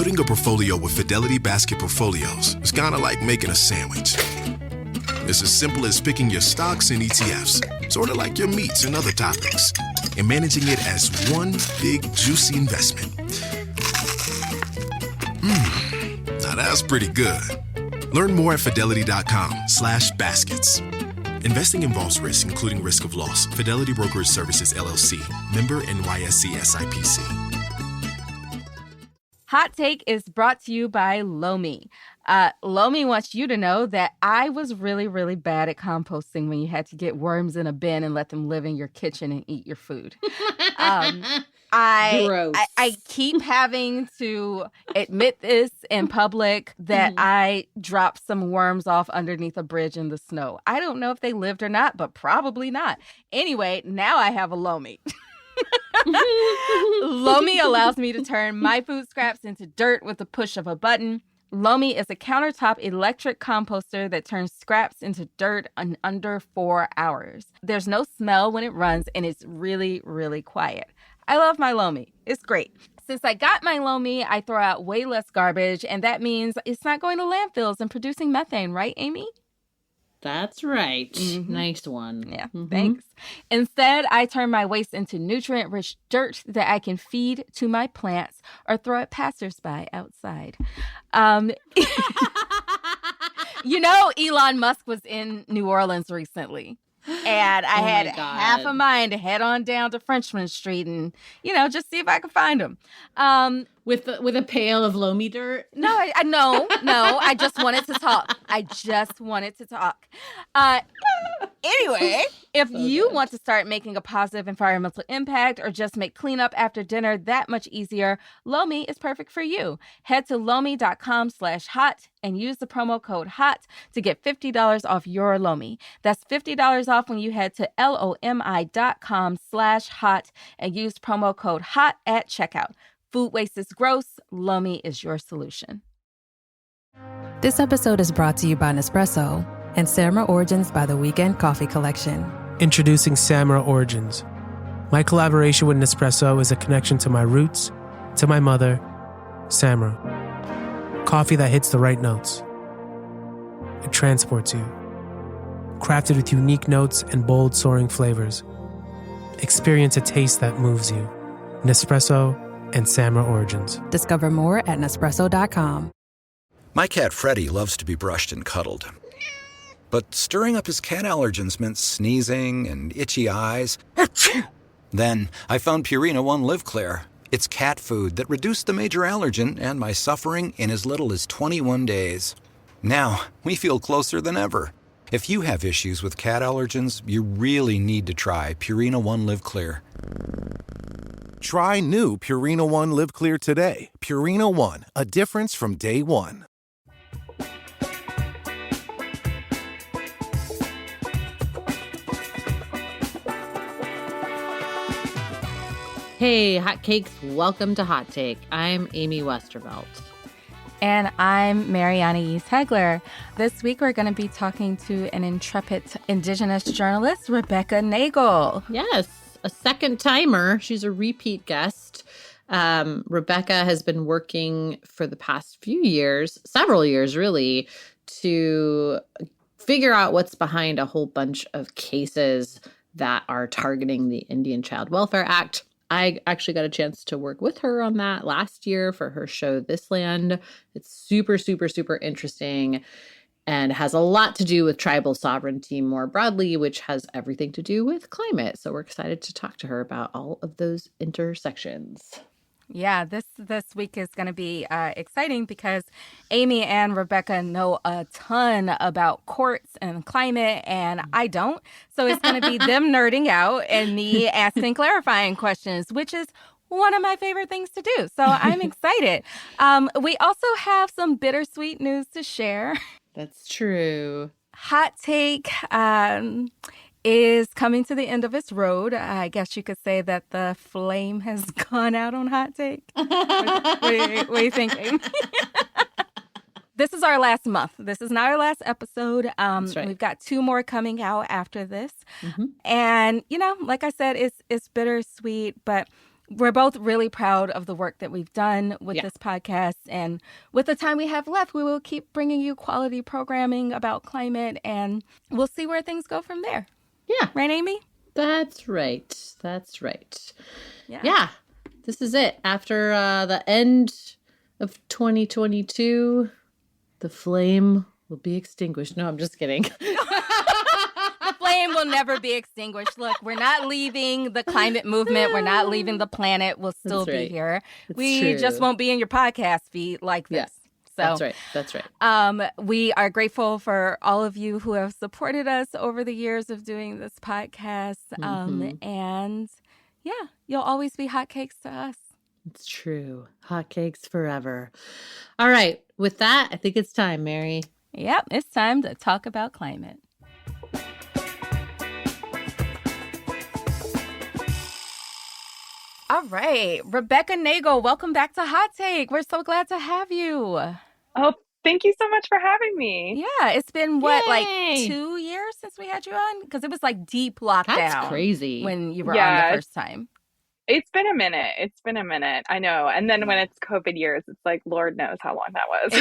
Building a portfolio with Fidelity Basket Portfolios is kind of like making a sandwich. It's as simple as picking your stocks and ETFs, sort of like your meats and other topics, and managing it as one big, juicy investment. Now that's pretty good. Learn more at fidelity.com/baskets. Investing involves risk, including risk of loss. Fidelity Brokerage Services, LLC. Member NYSE SIPC. Hot Take is brought to you by Lomi. Lomi wants you to know that I was really, really bad at composting when you had to get worms in a bin and let them live in your kitchen and eat your food. I keep having to admit this in public that I dropped some worms off underneath a bridge in the snow. I don't know if they lived or not, but probably not. Anyway, now I have a Lomi. Lomi allows me to turn my food scraps into dirt with the push of a button. Lomi is a countertop electric composter that turns scraps into dirt in under 4 hours. There's no smell when it runs, and it's really, really quiet. I love my Lomi. It's great. Since I got my Lomi, I throw out way less garbage, and that means it's not going to landfills and producing methane, right, Amy? That's right. Nice one. Yeah, thanks. Instead, I turn my waste into nutrient-rich dirt that I can feed to my plants or throw at passersby outside. You know, Elon Musk was in New Orleans recently. And I had half a mind to head on down to Frenchman Street and, just see if I could find him. With a pail of Lomi dirt? No, I just wanted to talk. Anyway, if you want to start making a positive environmental impact or just make cleanup after dinner that much easier, Lomi is perfect for you. Head to lomi.com/hot and use the promo code HOT to get $50 off your Lomi. That's $50 off when you head to lomi.com/hot and use promo code HOT at checkout. Food waste is gross. Lomi is your solution. This episode is brought to you by Nespresso and Samra Origins by the Weekend Coffee Collection. Introducing Samra Origins. My collaboration with Nespresso is a connection to my roots, to my mother, Samra. Coffee that hits the right notes. It transports you. Crafted with unique notes and bold, soaring flavors. Experience a taste that moves you. Nespresso and Samra Origins. Discover more at Nespresso.com. My cat Freddie loves to be brushed and cuddled. But stirring up his cat allergens meant sneezing and itchy eyes. Then I found Purina One Live Clear. It's cat food that reduced the major allergen and my suffering in as little as 21 days. Now, we feel closer than ever. If you have issues with cat allergens, you really need to try Purina One Live Clear. Try new Purina One Live Clear today. Purina One, a difference from day one. Hey, Hot Cakes, welcome to Hot Take. I'm Amy Westervelt. And I'm Mariana Yeast-Hegler. This week, we're going to be talking to an intrepid Indigenous journalist, Rebecca Nagle. Yes, a second timer. She's a repeat guest. Rebecca has been working for the past few years, several years really, to figure out what's behind a whole bunch of cases that are targeting the Indian Child Welfare Act. I actually got a chance to work with her on that last year for her show, This Land. It's super, super, super interesting and has a lot to do with tribal sovereignty more broadly, which has everything to do with climate. So we're excited to talk to her about all of those intersections. Yeah, this week is going to be exciting because Amy and Rebecca know a ton about courts and climate, and I don't. So it's going to be them nerding out and me asking clarifying questions, which is one of my favorite things to do. So I'm excited. We also have some bittersweet news to share. That's true. Hot Take is coming to the end of its road. I guess you could say that the flame has gone out on Hot Take. What do you think, Amy? This is our last month. This is not our last episode. That's right. We've got 2 more coming out after this. And, like I said, it's bittersweet, but we're both really proud of the work that we've done with this podcast. And with the time we have left, we will keep bringing you quality programming about climate, and we'll see where things go from there. Yeah. Right, Amy? That's right. That's right. Yeah. This is it. After the end of 2022, the flame will be extinguished. No, I'm just kidding. The flame will never be extinguished. Look, we're not leaving the climate movement. We're not leaving the planet. We'll still be here. We just won't be in your podcast feed like this. So That's right. We are grateful for all of you who have supported us over the years of doing this podcast. And yeah, you'll always be hotcakes to us. It's true. Hotcakes forever. All right. With that, I think it's time, Mary. Yep, it's time to talk about climate. All right, Rebecca Nagle, welcome back to Hot Take. We're so glad to have you. Oh, thank you so much for having me. Yeah, it's been like 2 years since we had you on? Because it was like deep lockdown. That's crazy. When you were on the first time. It's been a minute. I know. And then when it's COVID years, it's like, Lord knows how long that was.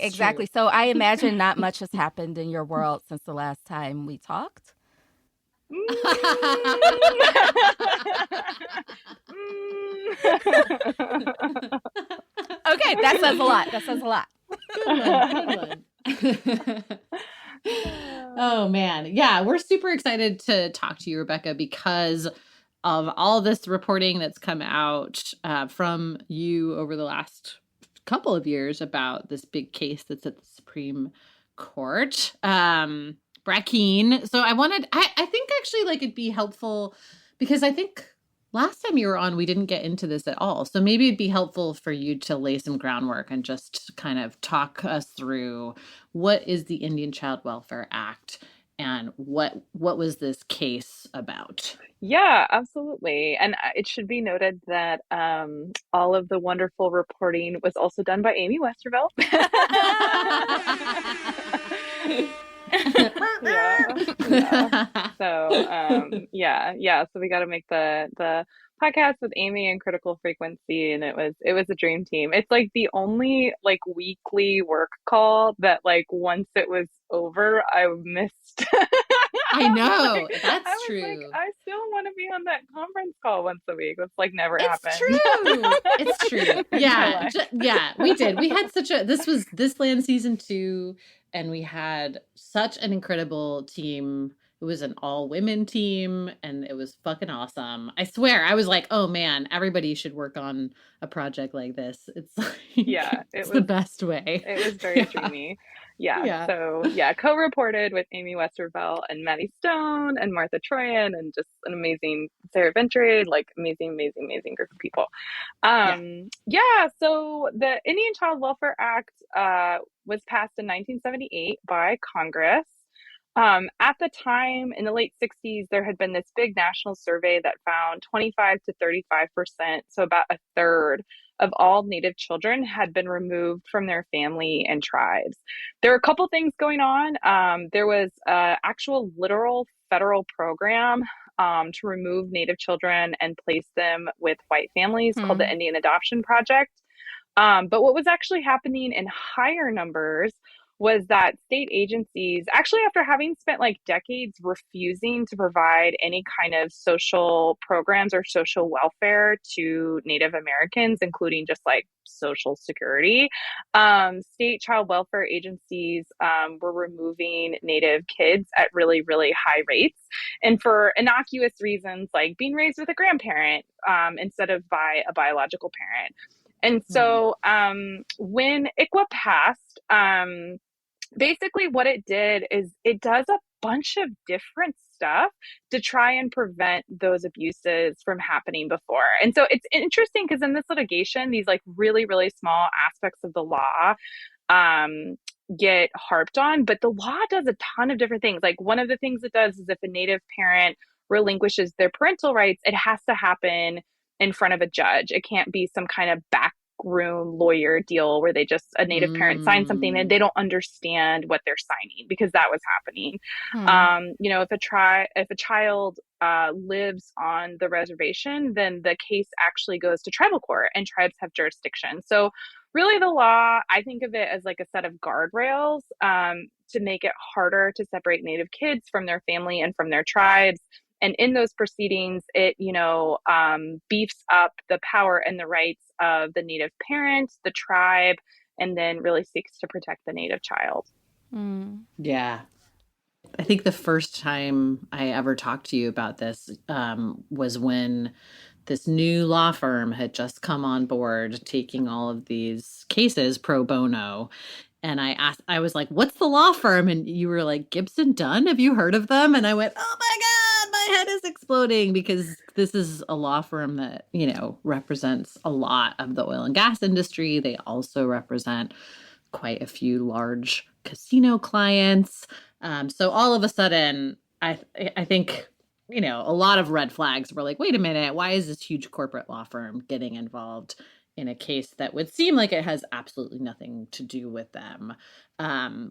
Exactly. So I imagine not much has happened in your world since the last time we talked. Okay, that says a lot. Good one. Oh, man. Yeah, we're super excited to talk to you, Rebecca, because of all this reporting that's come out from you over the last couple of years about this big case that's at the Supreme Court. Brackeen. So I think actually like it'd be helpful because I think last time you were on, we didn't get into this at all. So maybe it'd be helpful for you to lay some groundwork and just kind of talk us through what is the Indian Child Welfare Act and what was this case about? Yeah, absolutely. And it should be noted that all of the wonderful reporting was also done by Amy Westervelt. So we got to make the podcast with Amy and Critical Frequency, and it was a dream team. It's like the only like weekly work call that like once it was over I missed. I know. That's true. Like, I still want to be on that conference call once a week. It's like never happened. It's true. Yeah. Yeah, we did. We had this land season 2, and we had such an incredible team. It was an all-women team, and it was fucking awesome. I swear, I was like, oh man, everybody should work on a project like this. It's like, it's the best way. It was very dreamy. So co-reported with Amy Westervelt and Maddie Stone and Martha Troyan and just an amazing Sarah Ventrade, like amazing group of people. So the Indian Child Welfare Act was passed in 1978 by Congress. At the time, in the late 60s, there had been this big national survey that found 25 to 35%, so about a third of all Native children had been removed from their family and tribes. There were a couple things going on. There was an actual literal federal program to remove Native children and place them with white families called the Indian Adoption Project. But what was actually happening in higher numbers was that state agencies, actually after having spent like decades refusing to provide any kind of social programs or social welfare to Native Americans, including just like Social Security, state child welfare agencies were removing Native kids at really, really high rates. And for innocuous reasons like being raised with a grandparent instead of by a biological parent. And so when ICWA passed, basically what it did is it does a bunch of different stuff to try and prevent those abuses from happening before. And so it's interesting because in this litigation, these like really, really small aspects of the law get harped on, but the law does a ton of different things. Like one of the things it does is if a Native parent relinquishes their parental rights, it has to happen in front of a judge. It can't be some kind of back groom lawyer deal where they just, a Native parent signs something and they don't understand what they're signing, because that was happening. You know, if a child lives on the reservation, then the case actually goes to tribal court and tribes have jurisdiction. So really the law, I think of it as like a set of guardrails to make it harder to separate Native kids from their family and from their tribes. And in those proceedings, it, you know, beefs up the power and the rights of the Native parent, the tribe, and then really seeks to protect the Native child. Yeah. I think the first time I ever talked to you about this was when this new law firm had just come on board taking all of these cases pro bono. And I was like, what's the law firm? And you were like, Gibson Dunn, have you heard of them? And I went, oh my God, my head is exploding, because this is a law firm that, you know, represents a lot of the oil and gas industry. They also represent quite a few large casino clients. So all of a sudden, I think, you know, a lot of red flags were like, wait a minute, why is this huge corporate law firm getting involved in a case that would seem like it has absolutely nothing to do with them?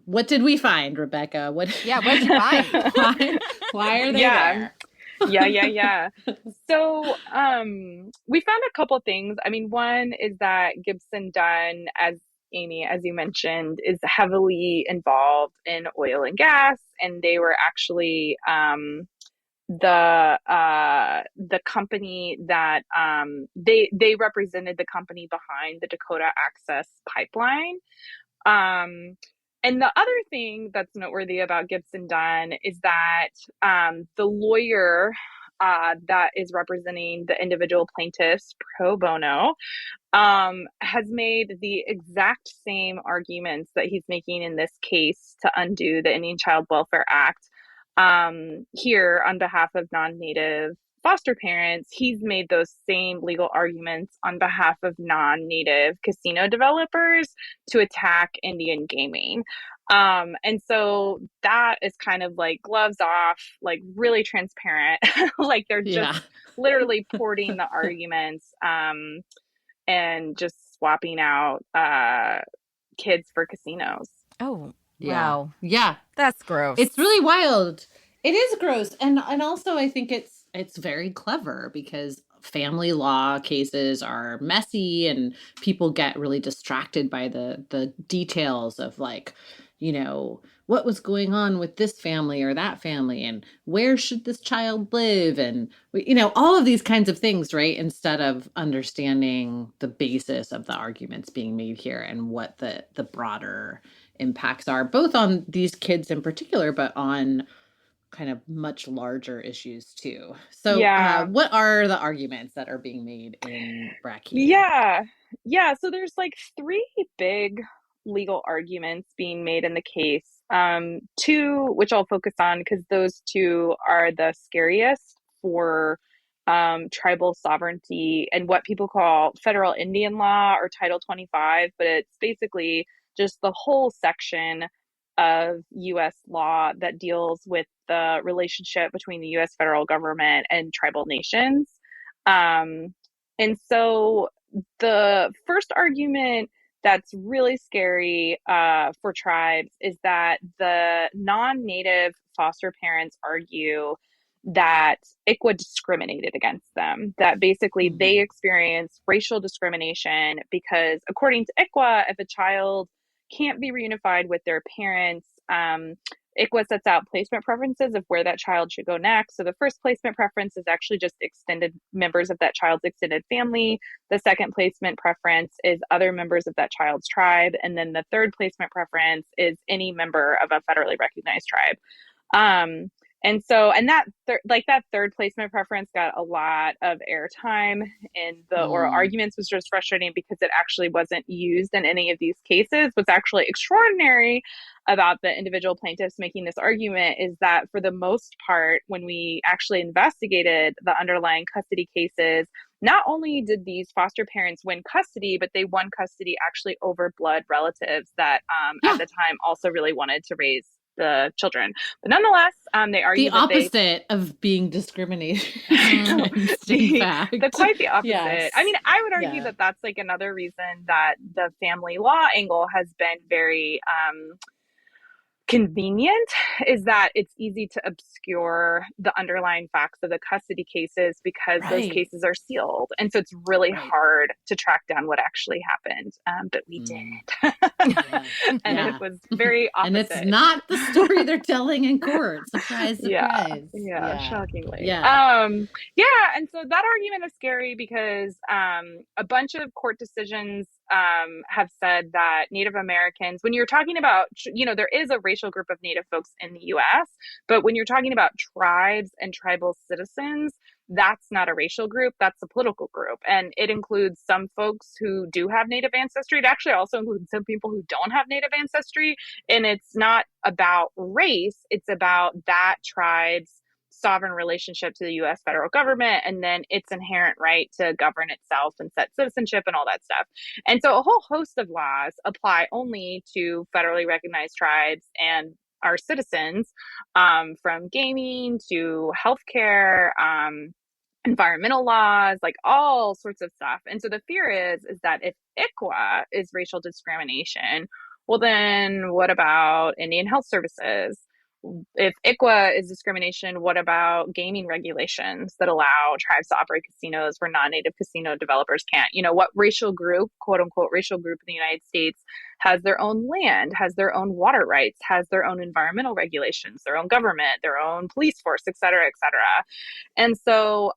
What did we find, Rebecca? What did you find? Why are they there? Yeah. So we found a couple things. I mean, one is that Gibson Dunn, as Amy, as you mentioned, is heavily involved in oil and gas, and they were actually the company that they represented the company behind the Dakota Access Pipeline. And the other thing that's noteworthy about Gibson Dunn is that the lawyer that is representing the individual plaintiffs pro bono has made the exact same arguments that he's making in this case to undo the Indian Child Welfare Act here on behalf of non-Native foster parents. He's made those same legal arguments on behalf of non-Native casino developers to attack Indian gaming. And so that is kind of like gloves off, like really transparent. Like they're just literally porting the arguments and just swapping out kids for casinos. Oh, yeah. Wow. Yeah. That's gross. It's really wild. It is gross. And also I think it's very clever, because family law cases are messy and people get really distracted by the details of, like, you know, what was going on with this family or that family, and where should this child live, and, you know, all of these kinds of things, right? Instead of understanding the basis of the arguments being made here and what the broader impacts are, both on these kids in particular, but on kind of much larger issues too. So what are the arguments that are being made in Brackeen? Yeah. So there's like three big legal arguments being made in the case. Two, which I'll focus on because those two are the scariest for tribal sovereignty and what people call federal Indian law or Title 25, but it's basically just the whole section of U.S. law that deals with the relationship between the U.S. federal government and tribal nations. And so the first argument that's really scary for tribes is that the non-Native foster parents argue that ICWA discriminated against them, that basically they experienced racial discrimination because according to ICWA, if a child can't be reunified with their parents, ICWA sets out placement preferences of where that child should go next. So the first placement preference is actually just extended members of that child's extended family. The second placement preference is other members of that child's tribe. And then the third placement preference is any member of a federally recognized tribe. And that third placement preference got a lot of airtime in the oral arguments, was just frustrating because it actually wasn't used in any of these cases. What's actually extraordinary about the individual plaintiffs making this argument is that for the most part, when we actually investigated the underlying custody cases, not only did these foster parents win custody, but they won custody actually over blood relatives that at the time also really wanted to raise the children. But nonetheless, they argue the opposite of being discriminated. Quite the opposite. Yes. I mean, I would argue that that's like another reason that the family law angle has been very convenient, is that it's easy to obscure the underlying facts of the custody cases because those cases are sealed. And so it's really hard to track down what actually happened. But we did. And it was very opposite. And it's not the story they're telling in court. Surprise, surprise. Yeah, shockingly. Yeah. And so that argument is scary because a bunch of court decisions have said that Native Americans, when you're talking about, there is a racial group of Native folks in the US, but when you're talking about tribes and tribal citizens, that's not a racial group, that's a political group. And it includes some folks who do have Native ancestry. It actually also includes some people who don't have Native ancestry. And it's not about race, it's about that tribe's sovereign relationship to the US federal government, and then its inherent right to govern itself and set citizenship and all that stuff. And so a whole host of laws apply only to federally recognized tribes and our citizens, from gaming to healthcare, environmental laws, like all sorts of stuff. And so the fear is that if ICWA is racial discrimination, well, then what about Indian Health Services? If ICWA is discrimination, what about gaming regulations that allow tribes to operate casinos where non-native casino developers can't? What racial group, quote unquote, racial group in the United States has their own land, has their own water rights, has their own environmental regulations, their own government, their own police force, et cetera, et cetera. And so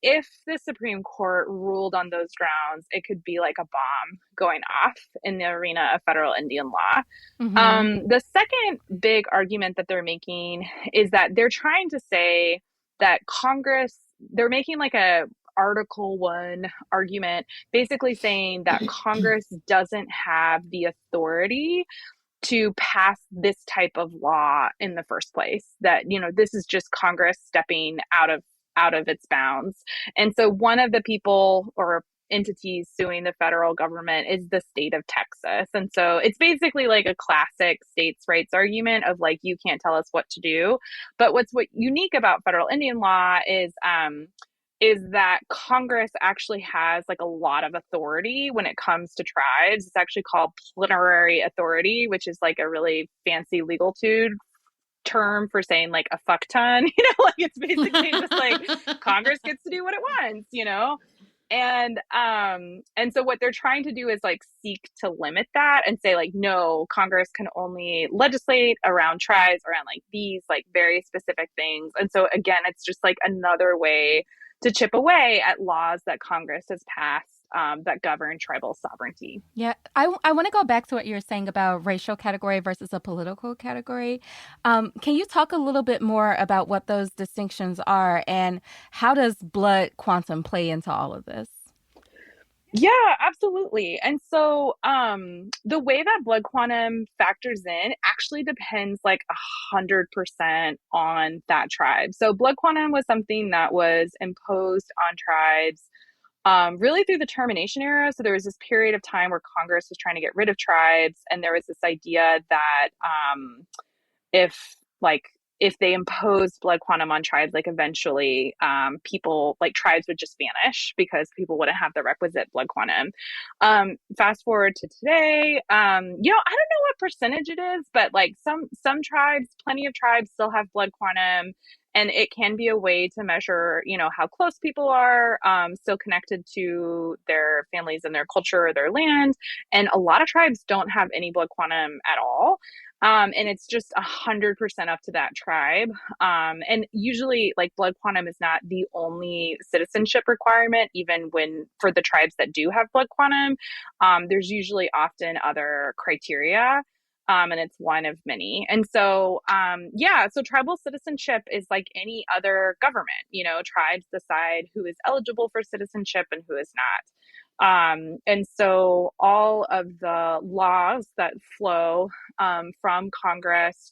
if the Supreme Court ruled on those grounds, it could be like a bomb going off in the arena of federal Indian law. The second big argument that they're making is that they're trying to say that Congress, they're making like a Article 1 argument, basically saying that Congress doesn't have the authority to pass this type of law in the first place, that this is just Congress stepping out of its bounds. And so one of the people or entities suing the federal government is the state of Texas. And so it's basically like a classic states' rights argument of like, you can't tell us what to do. But what's unique about federal Indian law is that Congress actually has like a lot of authority when it comes to tribes. It's actually called plenary authority, which is like a really fancy legal term for saying like a fuck ton. Like it's basically just like Congress gets to do what it wants, And so what they're trying to do is like seek to limit that and say like, no, Congress can only legislate around tribes, around like these like very specific things. And so again, it's just like another way to chip away at laws that Congress has passed that govern tribal sovereignty. Yeah, I want to go back to what you were saying about racial category versus a political category. Can you talk a little bit more about what those distinctions are and how does blood quantum play into all of this? Yeah, absolutely. And so the way that blood quantum factors in actually depends like 100% on that tribe. So blood quantum was something that was imposed on tribes really through the termination era. So there was this period of time where Congress was trying to get rid of tribes. And there was this idea that if they imposed blood quantum on tribes, like eventually people like tribes would just vanish because people wouldn't have the requisite blood quantum. Fast forward to today, I don't know what percentage it is, but like some tribes, plenty of tribes still have blood quantum. And it can be a way to measure, how close people are, still connected to their families and their culture or their land. And a lot of tribes don't have any blood quantum at all. And it's just 100% up to that tribe. And usually like blood quantum is not the only citizenship requirement, even when for the tribes that do have blood quantum, there's usually often other criteria. And it's one of many. And so, so tribal citizenship is like any other government, tribes decide who is eligible for citizenship and who is not. And so all of the laws that flow from Congress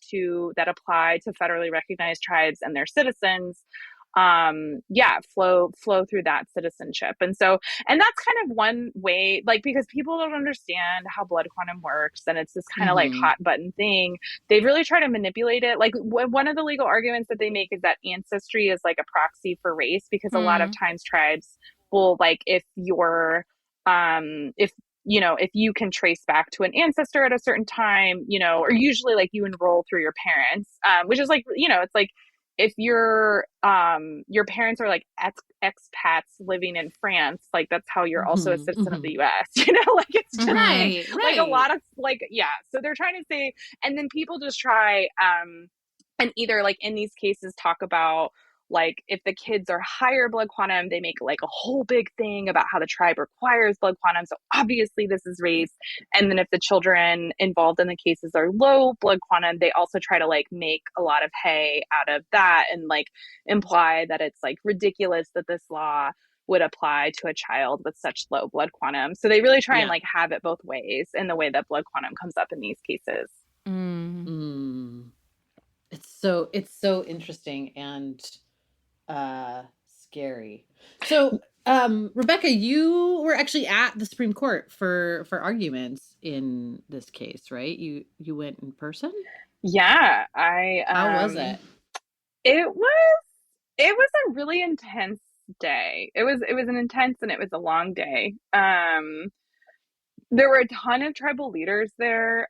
that apply to federally recognized tribes and their citizens flow through that citizenship. And that's kind of one way, like, because people don't understand how blood quantum works, and it's this kind of like hot button thing. They've really tried to manipulate it. Like one of the legal arguments that they make is that ancestry is like a proxy for race, because a lot of times tribes will, like, if you can trace back to an ancestor at a certain time, or usually like you enroll through your parents, which is like, it's like if your parents are like expats living in France, like that's how you're also a citizen of the US, like it's just Right. like a lot of like, yeah. So they're trying to say, and then people just try, and either like in these cases talk about, like, if the kids are higher blood quantum, they make like a whole big thing about how the tribe requires blood quantum. So obviously this is race. And then if the children involved in the cases are low blood quantum, they also try to like make a lot of hay out of that and like imply that it's like ridiculous that this law would apply to a child with such low blood quantum. So they really try and like have it both ways in the way that blood quantum comes up in these cases. It's so interesting and scary. So Rebecca, you were actually at the Supreme Court for arguments in this case, right? You went in person? Yeah, how was it? It was a really intense day. It was an intense, and it was a long day. There were a ton of tribal leaders there.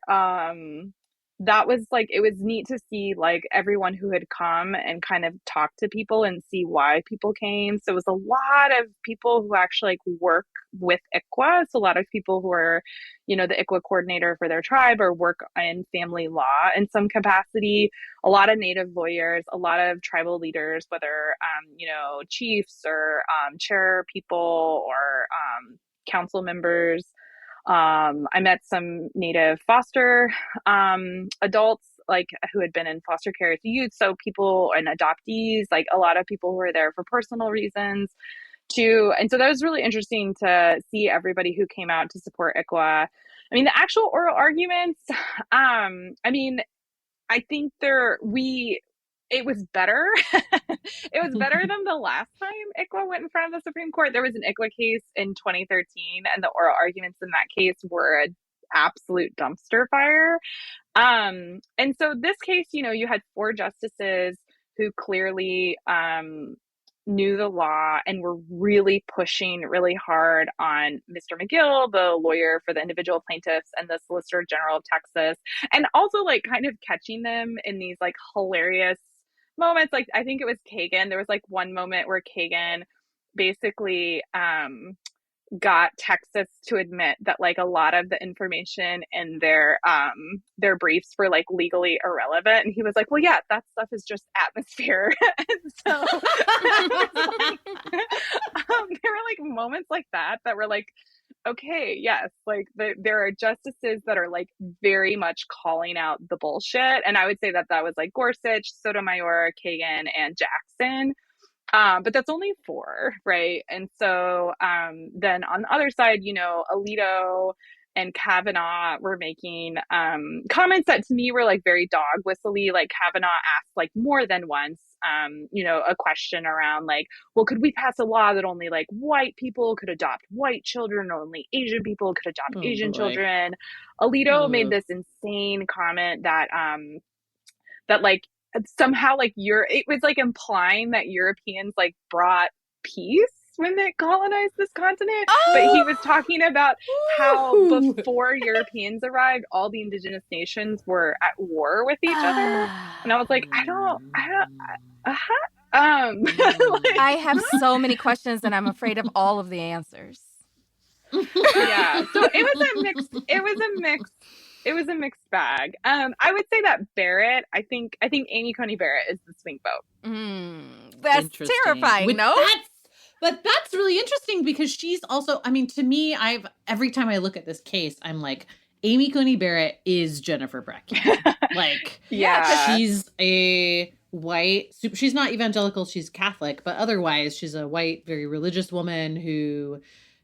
That was like, it was neat to see like everyone who had come and kind of talk to people and see why people came. So it was a lot of people who actually like work with ICWA. So a lot of people who are, the ICWA coordinator for their tribe or work in family law in some capacity. A lot of Native lawyers, a lot of tribal leaders, whether, chiefs or chair people or council members. I met some Native foster adults, like, who had been in foster care as youth. So people and adoptees, like a lot of people who were there for personal reasons too. And so that was really interesting to see everybody who came out to support ICWA. I mean, the actual oral arguments, I think it was better. It was better than the last time ICWA went in front of the Supreme Court. There was an ICWA case in 2013, and the oral arguments in that case were an absolute dumpster fire. And so this case, you had 4 justices who clearly knew the law and were really pushing really hard on Mr. McGill, the lawyer for the individual plaintiffs, and the Solicitor General of Texas, and also like kind of catching them in these like hilarious moments. Like, I think it was Kagan. There was like one moment where Kagan basically got Texas to admit that like a lot of the information in their briefs were like legally irrelevant, and he was like, well, yeah, that stuff is just atmosphere. And so there were like moments like that were like, okay, yes, like there are justices that are like very much calling out the bullshit. And I would say that was like Gorsuch, Sotomayor, Kagan, and Jackson. But that's only 4, right? And so then on the other side, Alito and Kavanaugh were making comments that to me were like very dog whistly. Like Kavanaugh asked like more than once, a question around like, well, could we pass a law that only like white people could adopt white children, or only Asian people could adopt Asian children? Alito made this insane comment that like somehow like it was like implying that Europeans like brought peace when they colonized this continent. But he was talking about how before Europeans arrived, all the indigenous nations were at war with each other. And I was like, I don't I have so many questions, and I'm afraid of all of the answers. Yeah. So it was a mixed bag. I would say that Barrett, I think Amy Coney Barrett is the swing vote. That's terrifying, no? But that's really interesting, because she's also, I mean, to me, every time I look at this case, I'm like, Amy Coney Barrett is Jennifer Bracken. Like, yeah, she's a white, she's not evangelical, she's Catholic, but otherwise she's a white, very religious woman who,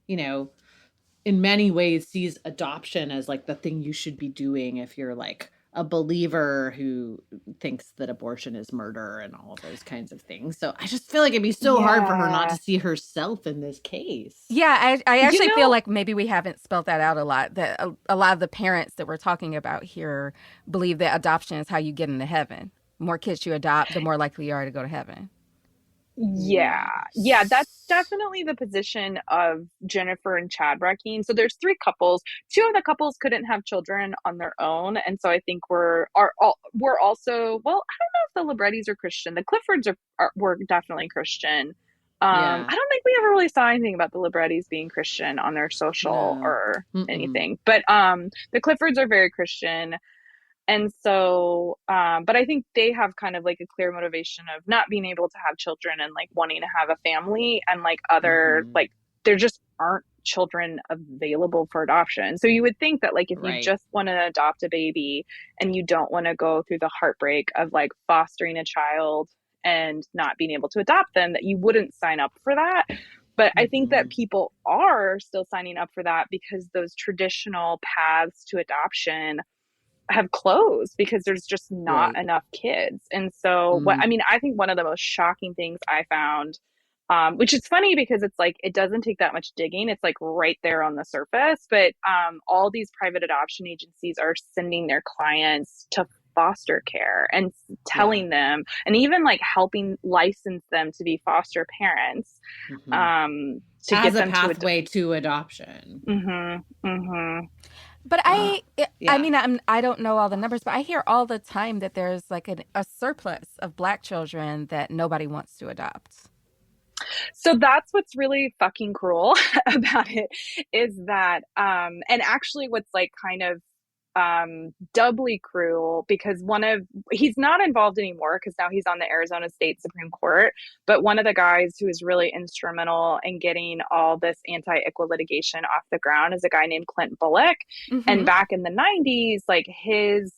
in many ways sees adoption as like the thing you should be doing if you're like a believer who thinks that abortion is murder and all of those kinds of things. So I just feel like it'd be so hard for her not to see herself in this case. Yeah, I actually feel like maybe we haven't spelled that out a lot. That a lot of the parents that we're talking about here believe that adoption is how you get into heaven. The more kids you adopt, the more likely you are to go to heaven. Yeah, that's definitely the position of Jennifer and Chad Brackeen. So there's 3 couples. 2 of the couples couldn't have children on their own, and so I think we're also, well, I don't know if the Librettis are Christian. The Cliffords were definitely Christian. I don't think we ever really saw anything about the Librettis being Christian on their social or anything, but the Cliffords are very Christian. And so, but I think they have kind of like a clear motivation of not being able to have children and like wanting to have a family, and like other, like there just aren't children available for adoption. So you would think that like if you just want to adopt a baby and you don't want to go through the heartbreak of like fostering a child and not being able to adopt them, that you wouldn't sign up for that. But I think that people are still signing up for that because those traditional paths to adoption have closed because there's just not enough kids. And so I think one of the most shocking things I found, which is funny because it's like, it doesn't take that much digging. It's like right there on the surface, but all these private adoption agencies are sending their clients to foster care and telling them, and even like helping license them to be foster parents, to as get a them pathway to adoption. But I mean, I don't know all the numbers, but I hear all the time that there's like a surplus of Black children that nobody wants to adopt. So that's what's really fucking cruel about it, is that, and actually what's like kind of doubly cruel, because he's not involved anymore because now he's on the Arizona State Supreme Court, but one of the guys who is really instrumental in getting all this anti-ICWA litigation off the ground is a guy named Clint Bullock. And back in the 90s, like his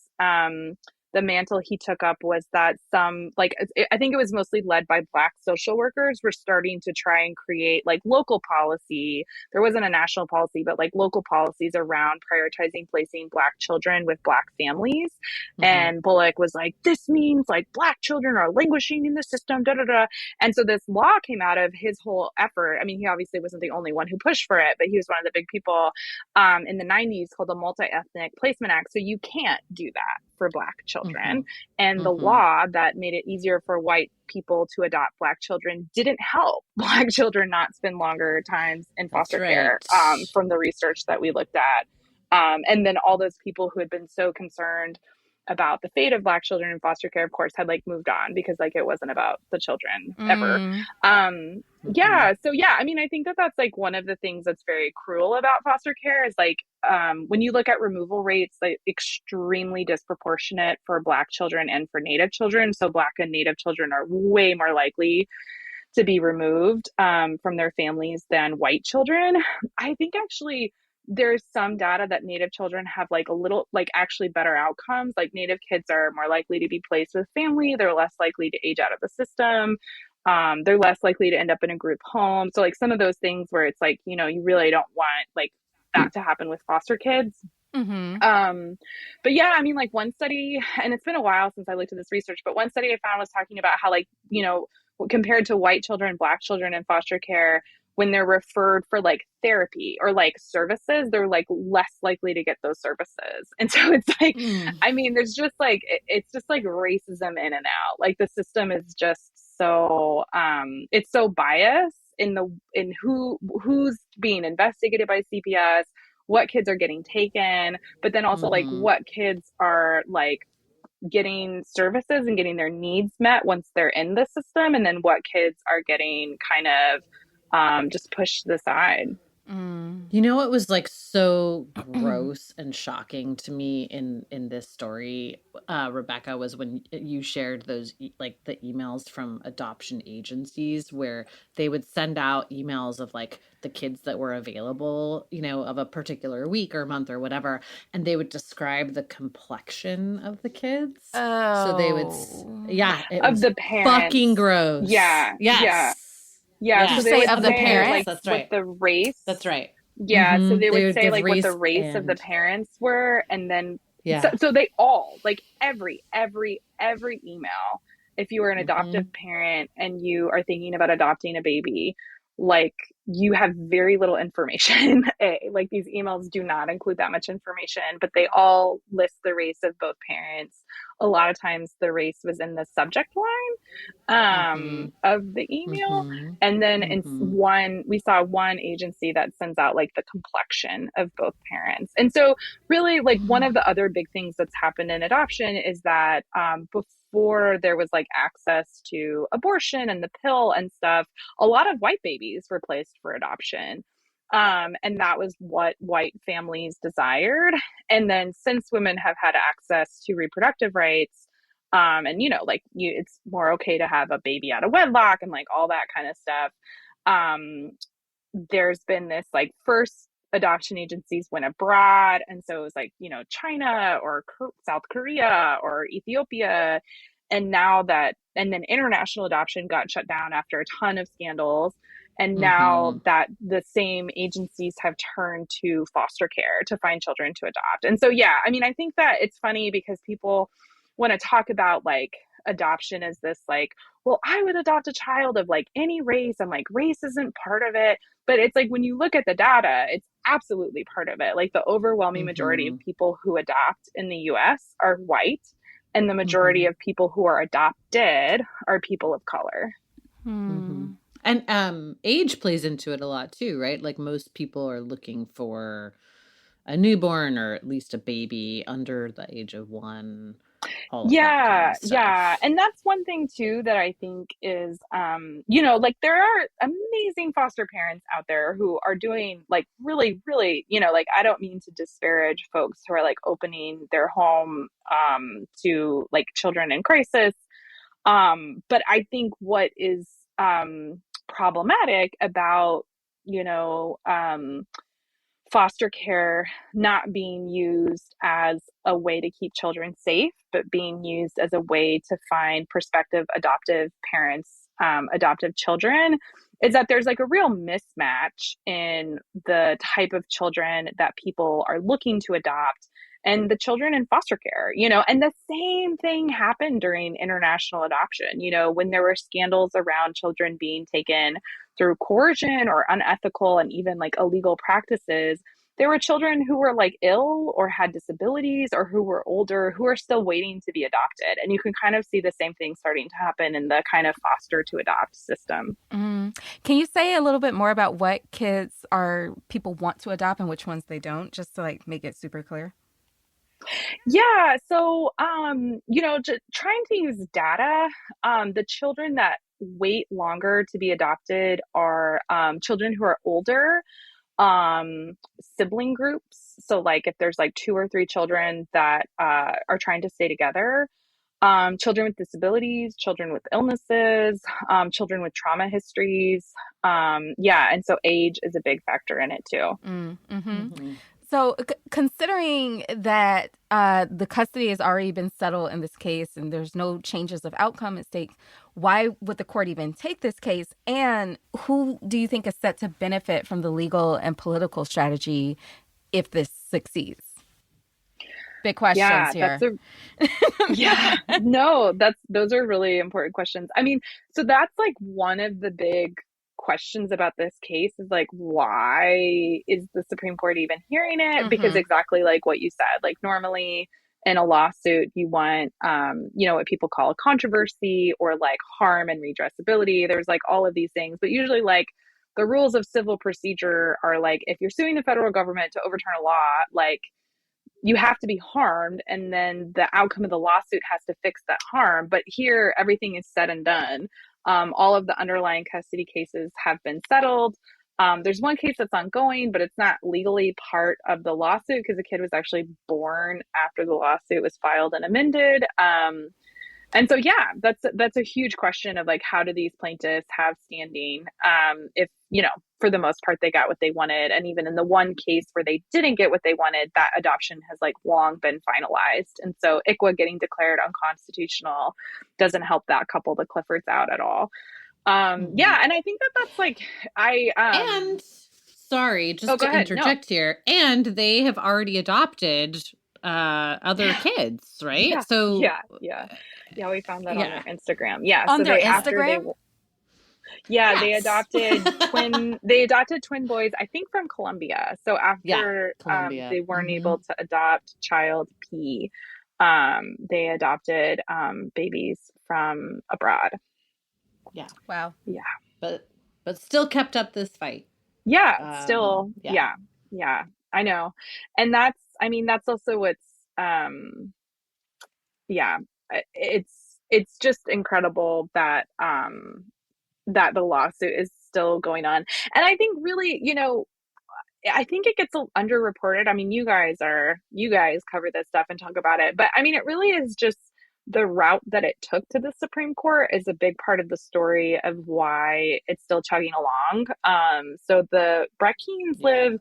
the mantle he took up was that I think it was mostly led by Black social workers, were starting to try and create like local policy. There wasn't a national policy, but like local policies around prioritizing placing Black children with Black families. And Bullock was like, this means like Black children are languishing in the system, da da da. And so this law came out of his whole effort. I mean, he obviously wasn't the only one who pushed for it, but he was one of the big people in the 90s, called the Multi-Ethnic Placement Act. So you can't do that for Black children. And the law that made it easier for white people to adopt Black children didn't help Black children not spend longer times in foster care, from the research that we looked at. And then all those people who had been so concerned about the fate of Black children in foster care, of course, had like moved on because like it wasn't about the children ever. So I mean, I think that that's like one of the things that's very cruel about foster care is like, when you look at removal rates, like extremely disproportionate for Black children and for Native children. So Black and Native children are way more likely to be removed from their families than white children. I think actually there's some data that Native children have like a little, like actually better outcomes. Like Native kids are more likely to be placed with family. They're less likely to age out of the system. They're less likely to end up in a group home. So like some of those things where it's like, you know, you really don't want like that to happen with foster kids. But yeah, I mean, like one study, and it's been a while since I looked at this research, but one study I found was talking about how like, you know, compared to white children, Black children in foster care, when they're referred for like therapy or like services, they're like less likely to get those services. And so it's like, I mean, there's just like, it's just like racism in and out. Like the system is just so, it's so biased in who's being investigated by CPS, what kids are getting taken, but then also like what kids are like getting services and getting their needs met once they're in the system, and then what kids are getting kind of just pushed to the side. You know, it was like so gross and shocking to me in this story, Rebecca, was when you shared those like the emails from adoption agencies where they would send out emails of like the kids that were available, you know, of a particular week or month or whatever, and they would describe the complexion of the kids. So they would, it was the parents. Fucking gross. So they would of the say, parents. like, That's right. what the race. That's right. So they would say give like what the race race of the parents were, and then Yeah. So they all, like every email, if you are an adoptive parent and you are thinking about adopting a baby, like you have very little information. Like these emails do not include that much information, but they all list the race of both parents. A lot of times the race was in the subject line of the email. And then we saw one agency that sends out like the complexion of both parents. And so really like one of the other big things that's happened in adoption is that before there was like access to abortion and the pill and stuff, a lot of white babies were placed for adoption. And that was what white families desired. And then since women have had access to reproductive rights, and it's more okay to have a baby out of wedlock and like all that kind of stuff. There's been this like first adoption agencies went abroad. And so it was like, China or South Korea or Ethiopia. And then international adoption got shut down after a ton of scandals. And now that the same agencies have turned to foster care to find children to adopt. And so, yeah, I mean, I think that it's funny because people want to talk about like adoption as this like, well, I would adopt a child of like any race. I'm like, race isn't part of it. But it's like when you look at the data, it's absolutely part of it. Like the overwhelming majority of people who adopt in the US are white. And the majority of people who are adopted are people of color. And age plays into it a lot too, right? Like most people are looking for a newborn or at least a baby under the age of 1. Yeah. And that's one thing too that I think is, like there are amazing foster parents out there who are doing like really, really, like I don't mean to disparage folks who are like opening their home to like children in crisis. But I think what is problematic about, foster care not being used as a way to keep children safe, but being used as a way to find prospective adoptive parents, adoptive children, is that there's like a real mismatch in the type of children that people are looking to adopt and the children in foster care, and the same thing happened during international adoption, when there were scandals around children being taken through coercion or unethical and even like illegal practices. There were children who were like ill or had disabilities or who were older who are still waiting to be adopted. And you can kind of see the same thing starting to happen in the kind of foster to adopt system. Can you say a little bit more about what kids people want to adopt and which ones they don't, just to like make it super clear? Yeah. So, trying to use data, the children that wait longer to be adopted are children who are older, sibling groups. So like if there's like 2 or 3 children that are trying to stay together, children with disabilities, children with illnesses, children with trauma histories. And so age is a big factor in it too. So considering that the custody has already been settled in this case and there's no changes of outcome at stake, why would the court even take this case? And who do you think is set to benefit from the legal and political strategy if this succeeds? Big questions here. Those are really important questions. I mean, so that's like one of the big questions about this case is like, why is the Supreme Court even hearing it? Because exactly like what you said, like normally in a lawsuit, you want, what people call a controversy or like harm and redressability. There's like all of these things, but usually like the rules of civil procedure are like, if you're suing the federal government to overturn a law, like you have to be harmed and then the outcome of the lawsuit has to fix that harm. But here, everything is said and done. All of the underlying custody cases have been settled. There's one case that's ongoing, but it's not legally part of the lawsuit because the kid was actually born after the lawsuit was filed and amended. And so, yeah, that's a huge question of like, how do these plaintiffs have standing if, for the most part, they got what they wanted. And even in the one case where they didn't get what they wanted, that adoption has like long been finalized. And so ICWA getting declared unconstitutional doesn't help that couple, the Cliffords, out at all. And I think that's like, and sorry, just to interject here. And they have already adopted other kids, right? Yeah, So yeah. We found that on yeah. their Instagram. Yeah, On so their they after they Instagram? yeah they Yes. adopted twin boys, I think from Colombia. So Yeah, after Colombia. they weren't Hmm. able to adopt child P, they adopted babies from abroad. Yeah, Wow. Yeah. but still kept up this fight. Yeah, still, Yeah. yeah, I know. And I mean, that's also what's, um, yeah, it's just incredible that, that the lawsuit is still going on. And I think really, I think it gets underreported. I mean, you guys cover this stuff and talk about it, but I mean, it really is just the route that it took to the Supreme Court is a big part of the story of why it's still chugging along. So the Breckians Yeah. live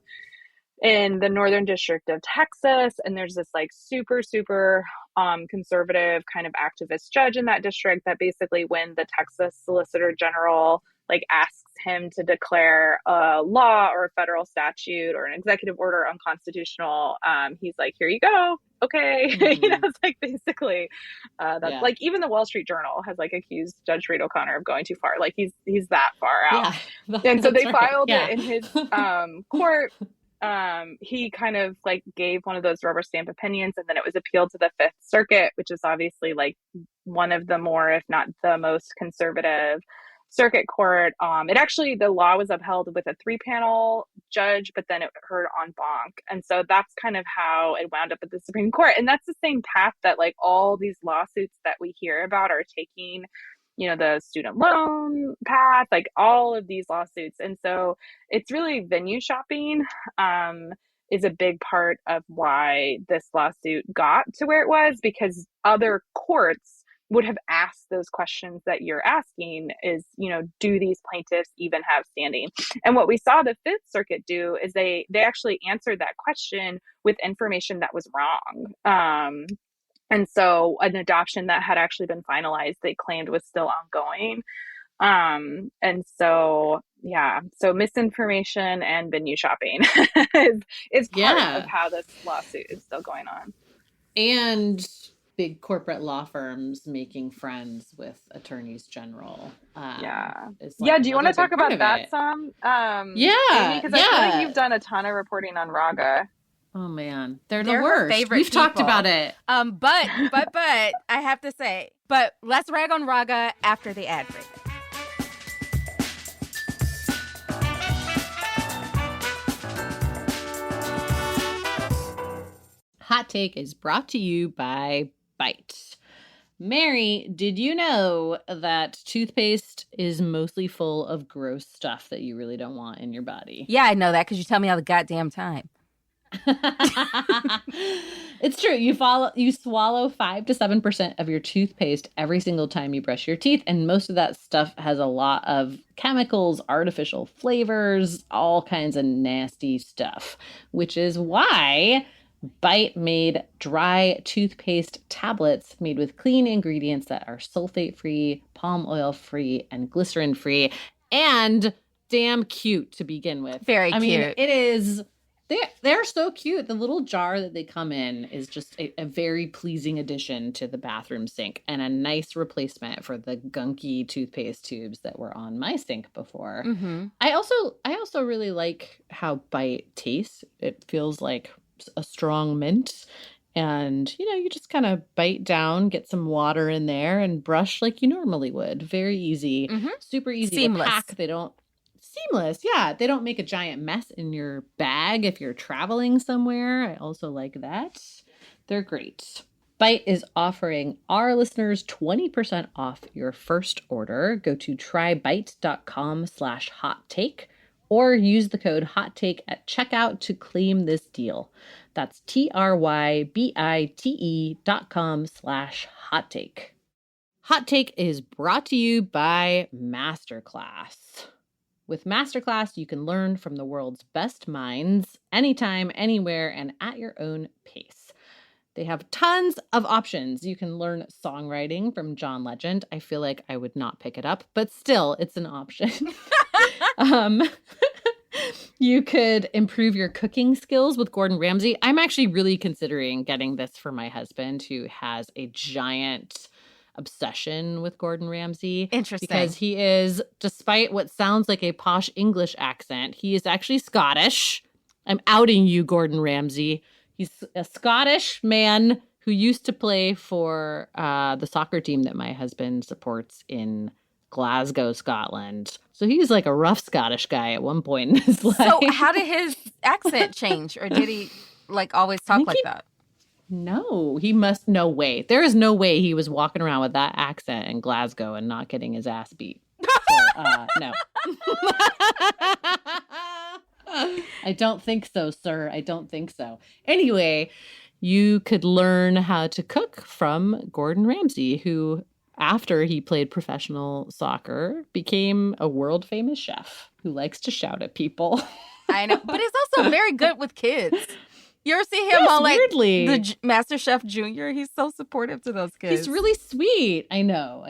in the Northern District of Texas, and there's this like super conservative kind of activist judge in that district that basically when the Texas Solicitor General like asks him to declare a law or a federal statute or an executive order unconstitutional, he's like, here you go, okay. Mhm. It's like basically that's Yeah. like even the Wall Street Journal has like accused Judge Reed O'Connor of going too far, like he's that far out. Yeah. And so That's they right. filed Yeah. it in his court. He kind of like gave one of those rubber stamp opinions, and then it was appealed to the Fifth Circuit, which is obviously like one of the more, if not the most conservative circuit court. It actually, the law was upheld with a 3-panel judge, but then it heard en banc. And so that's kind of how it wound up at the Supreme Court. And that's the same path that like all these lawsuits that we hear about are taking, the student loan path, like all of these lawsuits. And so it's really venue shopping is a big part of why this lawsuit got to where it was, because other courts would have asked those questions that you're asking is, do these plaintiffs even have standing? And what we saw the Fifth Circuit do is they actually answered that question with information that was wrong. And so an adoption that had actually been finalized, they claimed was still ongoing. And so, so misinformation and venue shopping is part of how this lawsuit is still going on. And big corporate law firms making friends with attorneys general. Do you want to talk about that some? Yeah. Because I feel like you've done a ton of reporting on Raga. Oh man, they're They're the her worst. favorite We've talked people. about it. But I have to say, but let's rag on Raga after the ad break. Hot Take is brought to you by Bite. Mary, did you know that toothpaste is mostly full of gross stuff that you really don't want in your body? Yeah, I know that because you tell me all the goddamn time. It's true. You swallow 5 to 7% of your toothpaste every single time you brush your teeth, and most of that stuff has a lot of chemicals, artificial flavors, all kinds of nasty stuff, which is why Bite made dry toothpaste tablets made with clean ingredients that are sulfate-free, palm oil-free, and glycerin-free, and damn cute to begin with. Very cute. I mean, it is... They're so cute. The little jar that they come in is just a very pleasing addition to the bathroom sink and a nice replacement for the gunky toothpaste tubes that were on my sink before. Mm-hmm. I also really like how Bite tastes. It feels like a strong mint. And, you just kind of bite down, get some water in there, and brush like you normally would. Very easy. Mm-hmm. Super easy Seamless. to pack. Seamless, yeah. They don't make a giant mess in your bag if you're traveling somewhere. I also like that. They're great. Bite is offering our listeners 20% off your first order. Go to trybite.com/hottake or use the code HOTTAKE at checkout to claim this deal. That's trybite.com/hottake. Hot Take is brought to you by Masterclass. With Masterclass, you can learn from the world's best minds anytime, anywhere, and at your own pace. They have tons of options. You can learn songwriting from John Legend. I feel like I would not pick it up, but still, it's an option. You could improve your cooking skills with Gordon Ramsay. I'm actually really considering getting this for my husband, who has a giant obsession with Gordon Ramsay. Interesting. Because he is, despite what sounds like a posh English accent, he is actually Scottish. I'm outing you, Gordon Ramsay. He's a Scottish man who used to play for the soccer team that my husband supports in Glasgow, Scotland. So he's like a rough Scottish guy at one point in his life. So how did his accent change? Or did he like always talk like that? No, he must. No way. There is no way he was walking around with that accent in Glasgow and not getting his ass beat. So, no. I don't think so, sir. I don't think so. Anyway, you could learn how to cook from Gordon Ramsay, who, after he played professional soccer, became a world famous chef who likes to shout at people. I know, but he's also very good with kids. You ever see him on like weirdly. the Master Chef Junior? He's so supportive to those kids. He's really sweet. I know.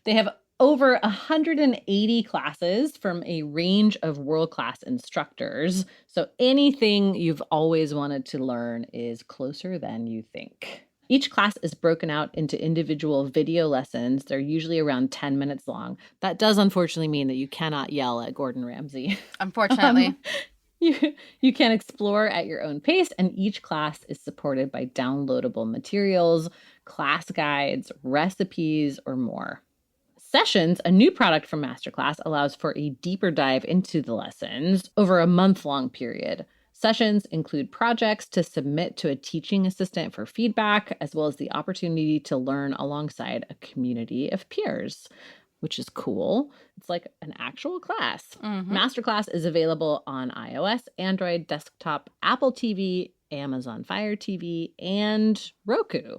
They have over 180 classes from a range of world-class instructors. So anything you've always wanted to learn is closer than you think. Each class is broken out into individual video lessons. They're usually around 10 minutes long. That does unfortunately mean that you cannot yell at Gordon Ramsay. Unfortunately. You can explore at your own pace, and each class is supported by downloadable materials, class guides, recipes, or more. Sessions, a new product from Masterclass, allows for a deeper dive into the lessons over a month-long period. Sessions include projects to submit to a teaching assistant for feedback, as well as the opportunity to learn alongside a community of peers, which is cool. It's like an actual class. Mm-hmm. Masterclass is available on iOS, Android, desktop, Apple TV, Amazon Fire TV, and Roku.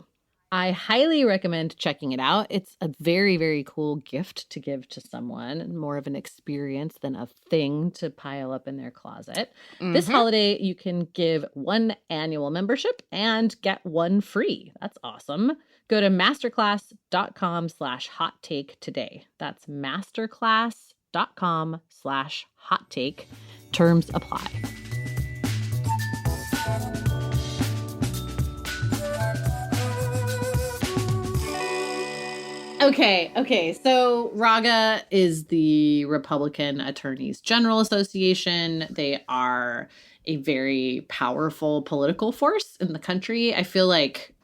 I highly recommend checking it out. It's a very, very cool gift to give to someone, more of an experience than a thing to pile up in their closet. Mm-hmm. This holiday, you can give one annual membership and get one free. That's awesome. Go to masterclass.com/hot take today. That's masterclass.com/hot take. Terms apply. Okay. So RAGA is the Republican Attorneys General Association. They are a very powerful political force in the country. I feel like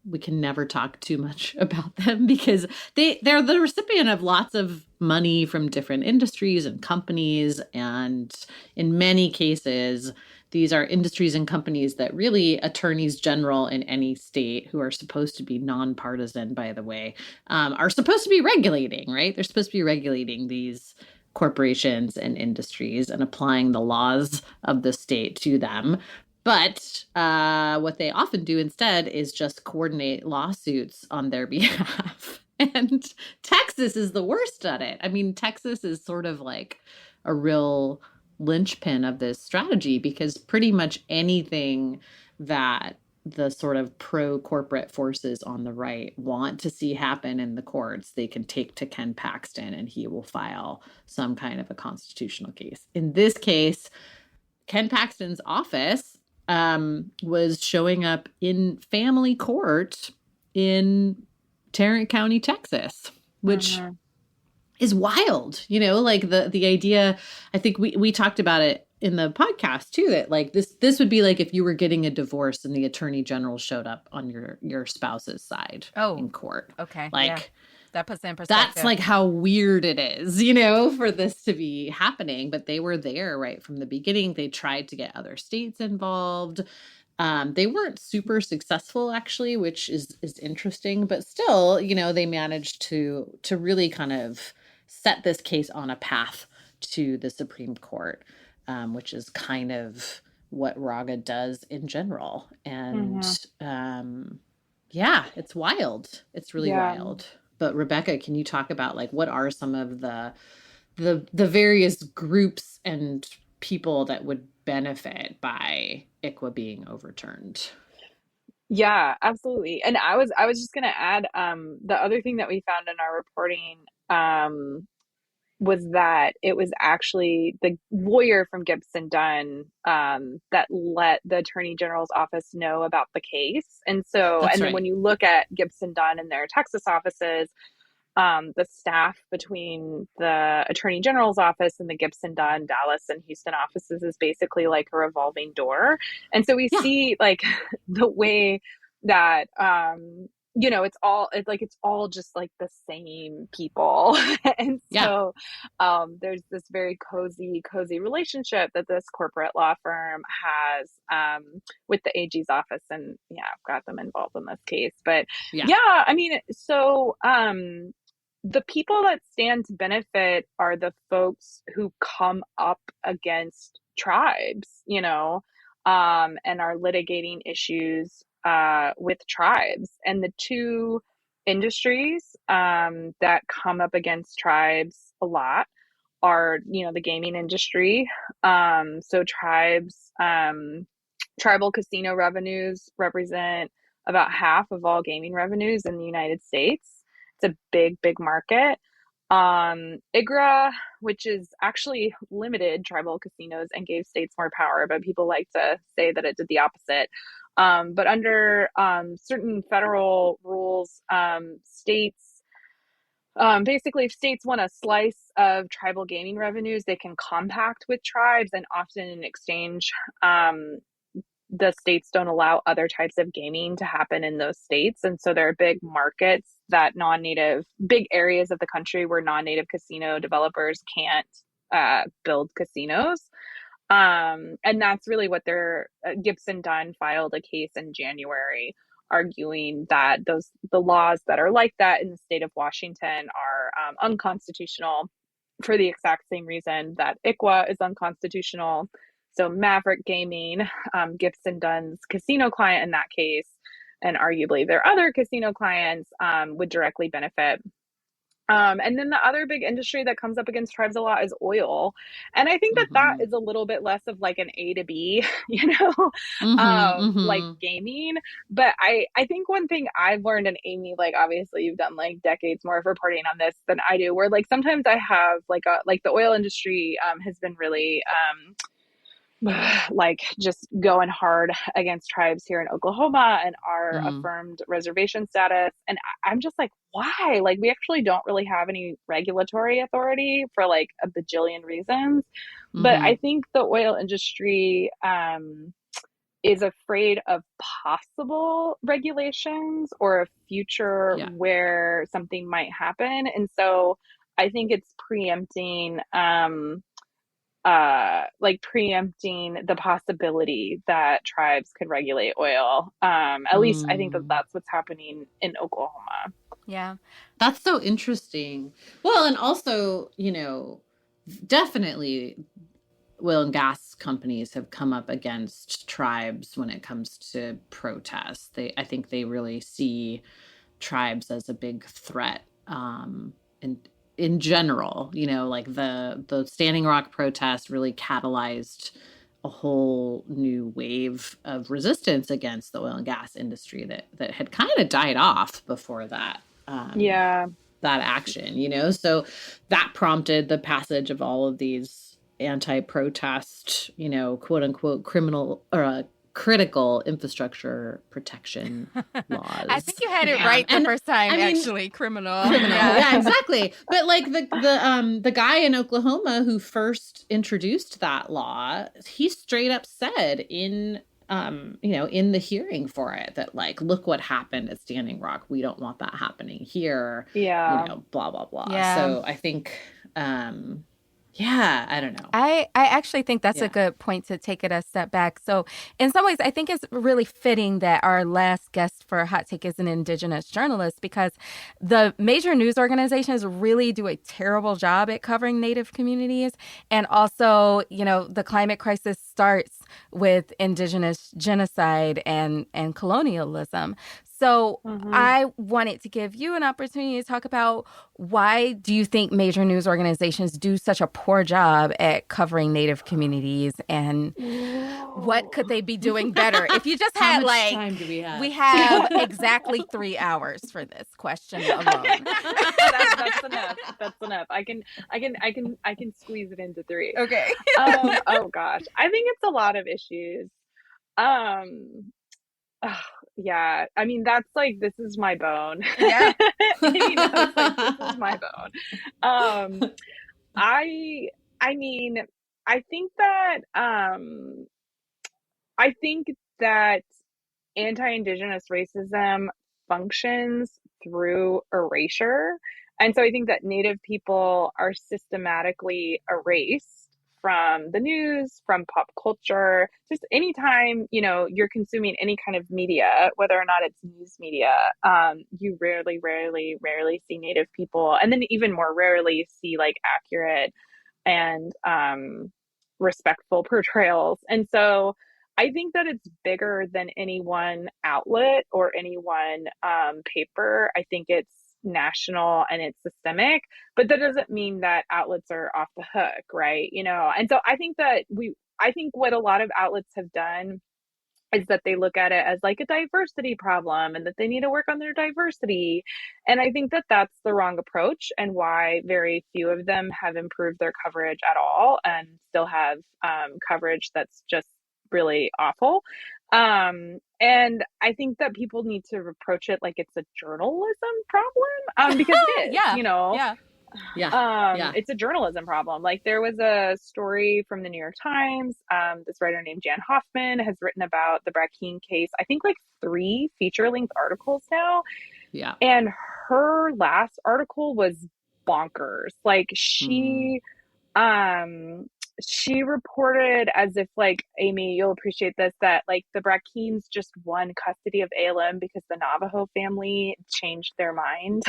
we can never talk too much about them because they're the recipient of lots of money from different industries and companies. And in many cases, these are industries and companies that really attorneys general in any state, who are supposed to be nonpartisan, by the way, are supposed to be regulating, right? They're supposed to be regulating these corporations and industries and applying the laws of the state to them. But what they often do instead is just coordinate lawsuits on their behalf. And Texas is the worst at it. I mean, Texas is sort of like a real linchpin of this strategy, because pretty much anything that the sort of pro-corporate forces on the right want to see happen in the courts, they can take to Ken Paxton and he will file some kind of a constitutional case. In this case, Ken Paxton's office was showing up in family court in Tarrant County, Texas, which is wild. You know, like the idea, I think we talked about it in the podcast too, that like this would be like if you were getting a divorce and the attorney general showed up on your spouse's side in court. Okay. Like yeah. That puts it in perspective. That's like how weird it is, you know, for this to be happening. But they were there right from the beginning. They tried to get other states involved. They weren't super successful, actually, which is interesting. But still, you know, they managed to really kind of set this case on a path to the Supreme Court, which is kind of what RAGA does in general. And it's wild. It's really wild. But Rebecca, can you talk about like what are some of the various groups and people that would benefit by ICWA being overturned? Yeah, absolutely. And I was just going to add the other thing that we found in our reporting was that it was actually the lawyer from Gibson Dunn that let the Attorney General's office know about the case. And so, That's and then right. when you look at Gibson Dunn and their Texas offices, the staff between the Attorney General's office and the Gibson Dunn, Dallas, and Houston offices is basically like a revolving door. And so we Yeah. see like the way that it's all just like the same people. And so there's this very cozy relationship that this corporate law firm has with the AG's office. And yeah, I've got them involved in this case. But yeah, I mean, so the people that stand to benefit are the folks who come up against tribes, and are litigating issues with tribes. And the two industries that come up against tribes a lot are, the gaming industry. So tribes, tribal casino revenues represent about half of all gaming revenues in the United States. It's a big, big market. IGRA, which is actually limited tribal casinos and gave states more power, but people like to say that it did the opposite. But under certain federal rules, states, basically, if states want a slice of tribal gaming revenues, they can compact with tribes, and often in exchange, the states don't allow other types of gaming to happen in those states. And so there are big markets that big areas of the country where non-native casino developers can't build casinos. And that's really what Gibson Dunn filed a case in January arguing that the laws that are like that in the state of Washington are unconstitutional for the exact same reason that ICWA is unconstitutional. So Maverick Gaming, Gibson Dunn's casino client in that case, and arguably their other casino clients would directly benefit. And then the other big industry that comes up against tribes a lot is oil. And I think that is a little bit less of like an A to B, like gaming. But I think one thing I've learned, and Amy, like obviously you've done like decades more of reporting on this than I do, where like sometimes I have like the oil industry has been really like just going hard against tribes here in Oklahoma and our affirmed reservation status. And I'm just like, why? Like, we actually don't really have any regulatory authority for like a bajillion reasons. But I think the oil industry is afraid of possible regulations or a future where something might happen. And so I think it's preempting the possibility that tribes could regulate oil. At least I think that's what's happening in Oklahoma. Yeah. That's so interesting. Well, and also, definitely oil and gas companies have come up against tribes when it comes to protests. I think they really see tribes as a big threat. And in general, like the Standing Rock protest really catalyzed a whole new wave of resistance against the oil and gas industry that had kind of died off before that. That action, so that prompted the passage of all of these anti-protest, quote unquote criminal or critical infrastructure protection laws. I think you had it right the first time. Actually, criminal. Yeah, exactly. But like the guy in Oklahoma who first introduced that law, he straight up said in the hearing for it that like, look what happened at Standing Rock. We don't want that happening here. Yeah. Blah blah blah. Yeah. So I think. I don't know. I actually think that's a good point to take it a step back. So in some ways, I think it's really fitting that our last guest for Hot Take is an Indigenous journalist, because the major news organizations really do a terrible job at covering Native communities. And also, the climate crisis starts with Indigenous genocide and colonialism. So Mhm. I wanted to give you an opportunity to talk about why do you think major news organizations do such a poor job at covering Native communities, and what could they be doing better? If you just How had much time do we have? we have exactly 3 hours for this question alone. That's enough. That's enough. I can squeeze it into 3. Okay. Oh gosh. I think it's a lot of issues. Um, ugh, yeah. I mean, that's like, this is my bone. Yeah. You know, it's like, this is my bone. I I mean, I think that I think that anti-Indigenous racism functions through erasure. And so I think that Native people are systematically erased from the news, from pop culture, just anytime, you know, you're consuming any kind of media, whether or not it's news media, you rarely see Native people. And then even more rarely see like accurate and respectful portrayals. And so I think that it's bigger than any one outlet or any one paper. I think it's national and it's systemic, but that doesn't mean that outlets are off the hook, right? You know, and so I think that I think what a lot of outlets have done is that they look at it as like a diversity problem and that they need to work on their diversity. And I think that that's the wrong approach, and why very few of them have improved their coverage at all and still have coverage that's just really awful. And I think that people need to approach it like it's a journalism problem, because it is, Yeah. you know. Yeah. Yeah. It's a journalism problem. Like, there was a story from the New York Times. This writer named Jan Hoffman has written about the Brackeen case, I think like 3 feature-length articles now. Yeah. And her last article was bonkers. Like, she reported, as if, like, Amy, you'll appreciate this, that like the Brackeens just won custody of ALM because the Navajo family changed their mind.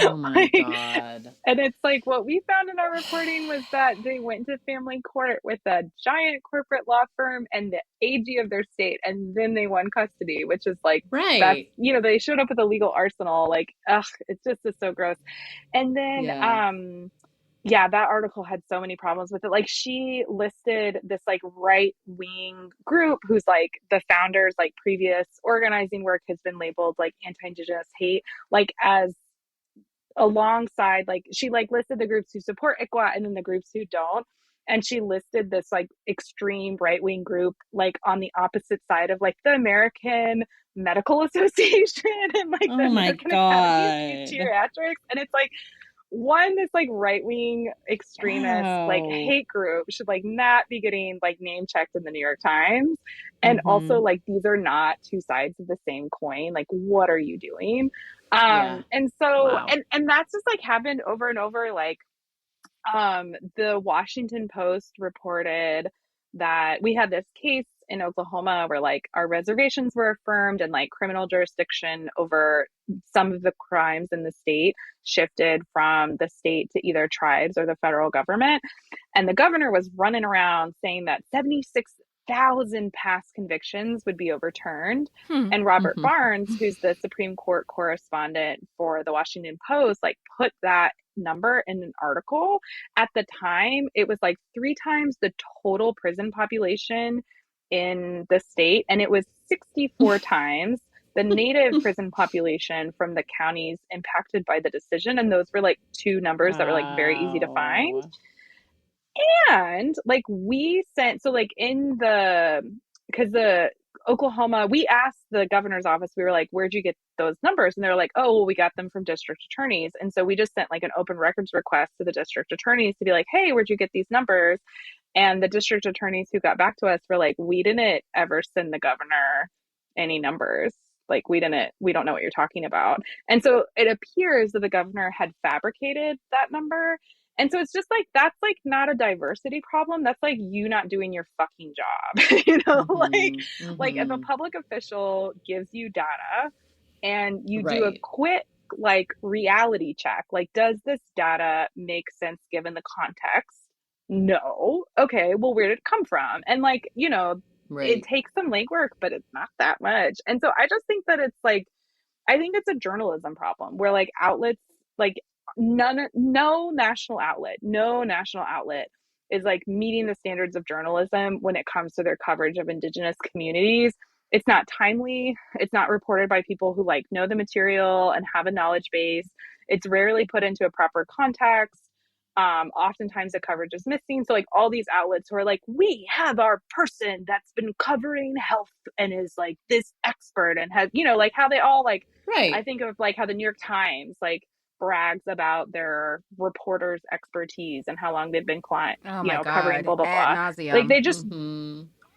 Oh my Like, God. and it's like, what we found in our reporting was that they went to family court with a giant corporate law firm and the AG of their state, and then they won custody, which is like, that's, Right. you know, they showed up with a legal arsenal. Like, ugh, it's just is so gross. And then Yeah. that article had so many problems with it. Like, she listed this like right wing group who's like the founders, like previous organizing work has been labeled like anti-Indigenous hate, like as alongside, like, she like listed the groups who support ICWA and then the groups who don't. And she listed this like extreme right wing group like on the opposite side of like the American Medical Association and like the Oh my American Academy of God. Pediatrics. And it's like, one, this like right wing extremist like Wow. hate group should like not be getting like name checked in the New York Times. And also, like, these are not 2 sides of the same coin. Like, what are you doing? Yeah. And so, Wow. and that's just like happened over and over. Like, the Washington Post reported that we had this case in Oklahoma where like our reservations were affirmed and like criminal jurisdiction over some of the crimes in the state shifted from the state to either tribes or the federal government. And the governor was running around saying that 76,000 past convictions would be overturned. And Robert Barnes, who's the Supreme Court correspondent for the Washington Post, like put that number in an article. At the time, it was like 3 times the total prison population in the state, and it was 64 times the Native prison population from the counties impacted by the decision. And those were like 2 numbers that were like very easy to find. Wow. And like we sent, so like because the Oklahoma, we asked the governor's office, we were like, where'd you get those numbers? And they're like, oh, well, we got them from district attorneys. And so we just sent like an open records request to the district attorneys to be like, hey, where'd you get these numbers? And the district attorneys who got back to us were like, we didn't ever send the governor any numbers. Like, we don't know what you're talking about. And so it appears that the governor had fabricated that number. And so it's just like, that's like not a diversity problem. That's like you not doing your fucking job. You know, like if a public official gives you data and you do a quick like reality check, like, does this data make sense given the context? No. Okay, well, where did it come from? And like, you know, it takes some legwork, but it's not that much. And so I just think that it's like I think it's a journalism problem where like outlets, like no national outlet is like meeting the standards of journalism when it comes to their coverage of Indigenous communities. It's not timely. It's not reported by people who like know the material and have a knowledge base. It's rarely put into a proper context. Oftentimes the coverage is missing. So like all these outlets who are like, we have our person that's been covering health and is like this expert and has, you know, like how they all like, Right. I think of like how the New York Times like brags about their reporters' expertise and how long they've been covering blah, blah, Ad blah. nauseum. Like they just,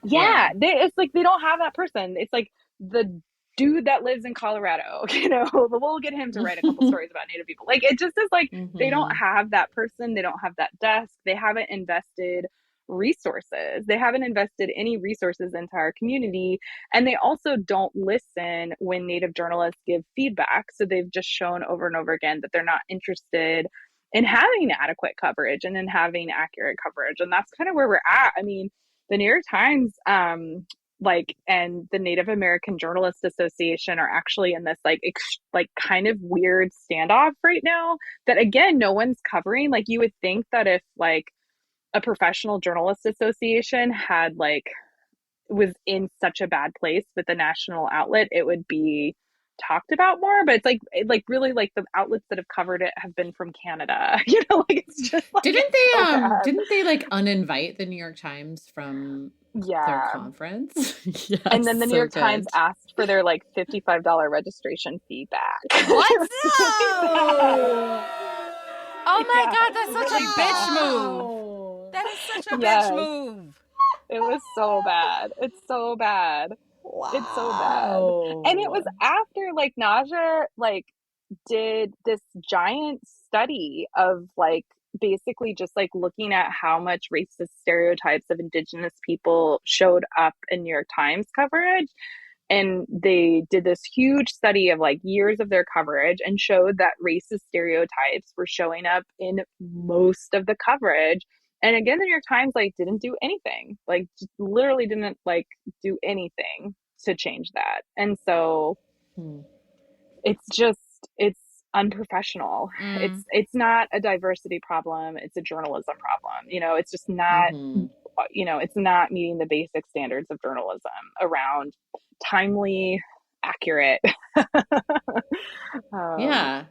it's like they don't have that person. It's like the dude that lives in Colorado, you know, we'll get him to write a couple stories about Native people. Like it just is like they don't have that person. They don't have that desk. They haven't invested resources. They haven't invested any resources into our community. And they also don't listen when Native journalists give feedback. So they've just shown over and over again that they're not interested in having adequate coverage and in having accurate coverage. And that's kind of where we're at. I mean, the New York Times, and the Native American Journalists Association are actually in this like kind of weird standoff right now that again, no one's covering. Like you would think that if like a professional journalist association had like was in such a bad place with the national outlet, it would be talked about more, but it's like really like the outlets that have covered it have been from Canada. You know, like it's just like, didn't they like uninvite the New York Times from their conference? Yes, and then the New York Times asked for their like $55 registration fee back. What? Oh my God, that's such a bitch move. That is such a bitch move. It was so bad. It's so bad. Wow. It's so bad. And it was after like Naja like did this giant study of like basically just like looking at how much racist stereotypes of Indigenous people showed up in New York Times coverage. And they did this huge study of like years of their coverage and showed that racist stereotypes were showing up in most of the coverage. And again, the New York Times like didn't do anything, like literally didn't like do anything to change that. And so it's unprofessional. It's not a diversity problem. It's a journalism problem. You know, it's just not, you know, it's not meeting the basic standards of journalism around timely, accurate. Yeah.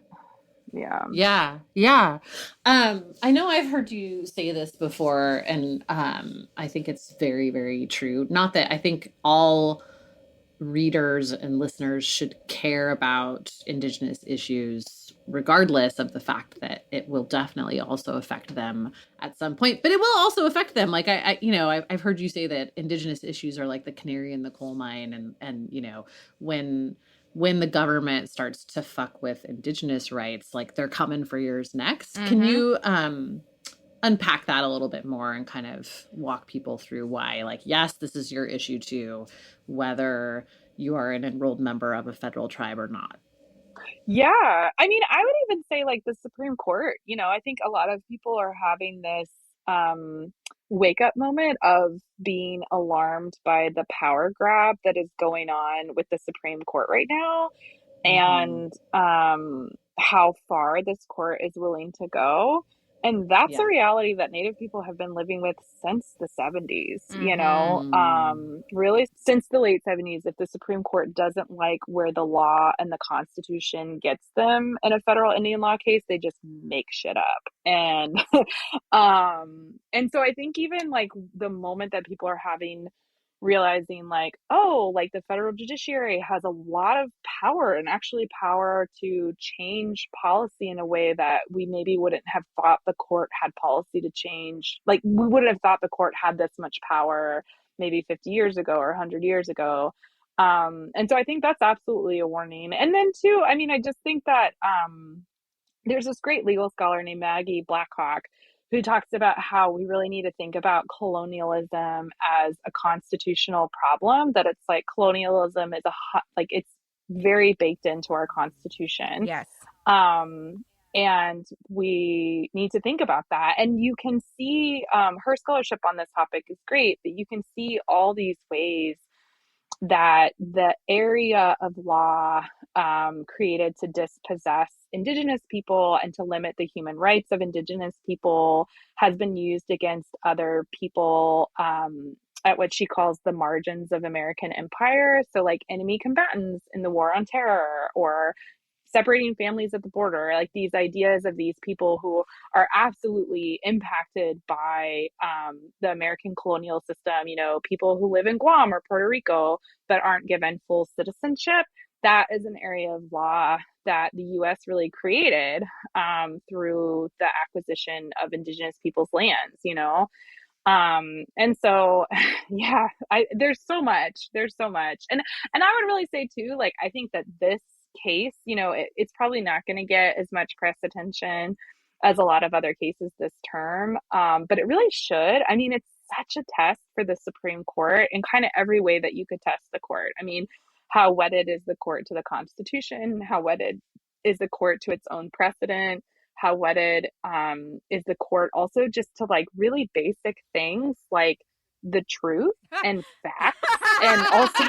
I know I've heard you say this before, and I think it's very, very true. Not that I think all readers and listeners should care about Indigenous issues, regardless of the fact that it will definitely also affect them at some point, but it will also affect them. Like I've heard you say that Indigenous issues are like the canary in the coal mine, and you know, when the government starts to fuck with Indigenous rights, like they're coming for yours next. Can you unpack that a little bit more and kind of walk people through why, like, yes, this is your issue too, whether you are an enrolled member of a federal tribe or not? Yeah. I mean, I would even say like the Supreme Court, you know, I think a lot of people are having this wake up moment of being alarmed by the power grab that is going on with the Supreme Court right now, and how far this court is willing to go. And that's a reality that Native people have been living with since the 70s, you know, really since the late 70s. If the Supreme Court doesn't like where the law and the Constitution gets them in a federal Indian law case, they just make shit up. And so I think even like the moment that people are realizing like, oh, like the federal judiciary has a lot of power, and actually power to change policy in a way that we maybe wouldn't have thought the court had policy to change. Like we wouldn't have thought the court had this much power maybe 50 years ago or 100 years ago. And so I think that's absolutely a warning. And then too, I mean, I just think that there's this great legal scholar named Maggie Blackhawk who talks about how we really need to think about colonialism as a constitutional problem, that it's like colonialism is it's very baked into our Constitution. Yes. And we need to think about that. And you can see her scholarship on this topic is great, but you can see all these ways that the area of law created to dispossess Indigenous people and to limit the human rights of Indigenous people has been used against other people at what she calls the margins of American empire. So, like enemy combatants in the war on terror, or separating families at the border, like these ideas of these people who are absolutely impacted by the American colonial system, you know, people who live in Guam or Puerto Rico but aren't given full citizenship. That is an area of law that the US really created through the acquisition of Indigenous people's lands, you know. And so yeah, there's so much, and I would really say too, like I think that this case, you know, it's probably not going to get as much press attention as a lot of other cases this term, but it really should. I mean, it's such a test for the Supreme Court in kind of every way that you could test the court. I mean, how wedded is the court to the Constitution? How wedded is the court to its own precedent? How wedded is the court also just to like really basic things like the truth and facts, and also,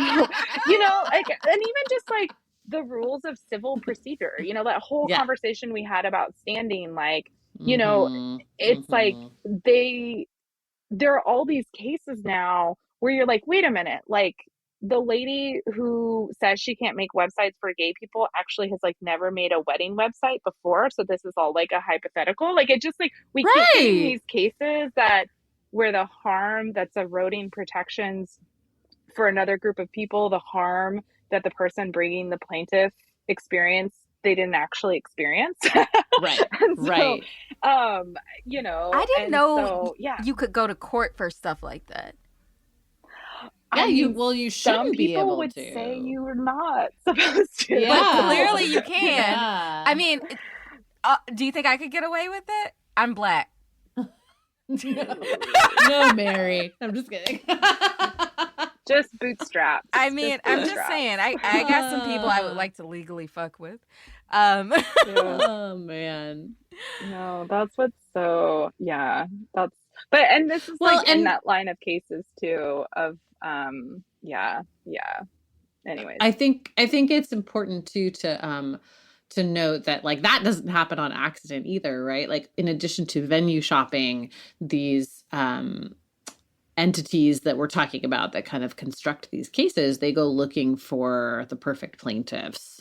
you know, like, and even just like the rules of civil procedure, you know, that whole conversation we had about standing, like, you know, it's like there are all these cases now where you're like, wait a minute, like the lady who says she can't make websites for gay people actually has like never made a wedding website before. So this is all like a hypothetical. Like it just like we keep getting these cases that where the harm that's eroding protections for another group of people, the harm that the person bringing the plaintiff experienced, they didn't actually experience. Right. You know, I didn't know you could go to court for stuff like that. Yeah, you shouldn't be able to. Some people would say you were not supposed to. Yeah. But clearly you can. Yeah. I mean, do you think I could get away with it? I'm Black. No, Mary. I'm just kidding. Just bootstraps. I mean, I'm just saying, I got some people I would like to legally fuck with. Oh, man. No, that's what's so, yeah. And this is in that line of cases too of, anyways. I think it's important too to note that like that doesn't happen on accident either, right? Like in addition to venue shopping, these entities that we're talking about that kind of construct these cases, they go looking for the perfect plaintiffs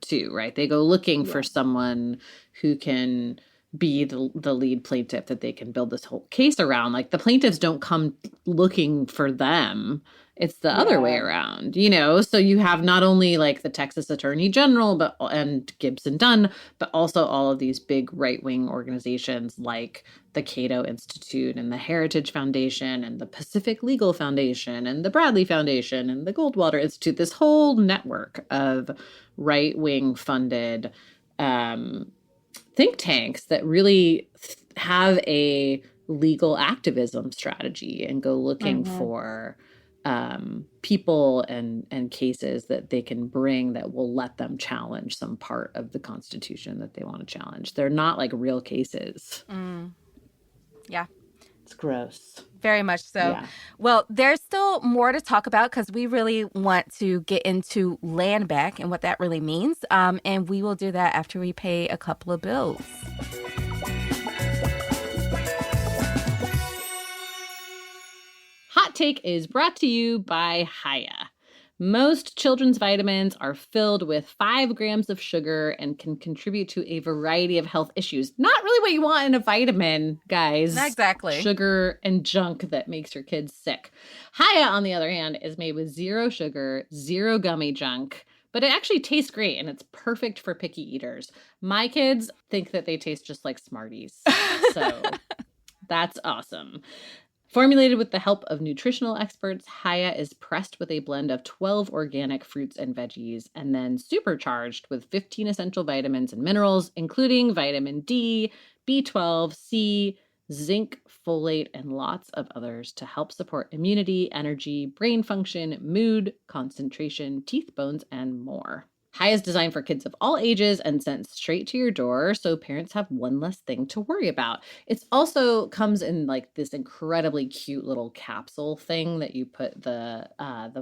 too, right? They go looking for someone who can be the lead plaintiff that they can build this whole case around. Like the plaintiffs don't come looking for them. It's the other way around, you know? So you have not only like the Texas Attorney General and Gibson Dunn, but also all of these big right-wing organizations like the Cato Institute and the Heritage Foundation and the Pacific Legal Foundation and the Bradley Foundation and the Goldwater Institute, this whole network of right-wing funded think tanks that really have a legal activism strategy and go looking for people and cases that they can bring that will let them challenge some part of the Constitution that they want to challenge. They're not like real cases. Yeah. It's gross. Very much so. Yeah. Well, there's still more to talk about because we really want to get into land back and what that really means. And we will do that after we pay a couple of bills. Hot Take is brought to you by Hiya. Most children's vitamins are filled with 5 grams of sugar and can contribute to a variety of health issues. Not really what you want in a vitamin, guys. Not exactly. Sugar and junk that makes your kids sick. Hiya, on the other hand, is made with 0 sugar, 0 gummy junk, but it actually tastes great and it's perfect for picky eaters. My kids think that they taste just like Smarties. So that's awesome. Formulated with the help of nutritional experts, Hiya is pressed with a blend of 12 organic fruits and veggies and then supercharged with 15 essential vitamins and minerals, including vitamin D, B12, C, zinc, folate, and lots of others to help support immunity, energy, brain function, mood, concentration, teeth, bones, and more. Hiya is designed for kids of all ages and sent straight to your door, so parents have one less thing to worry about. It's also comes in like this incredibly cute little capsule thing that you put the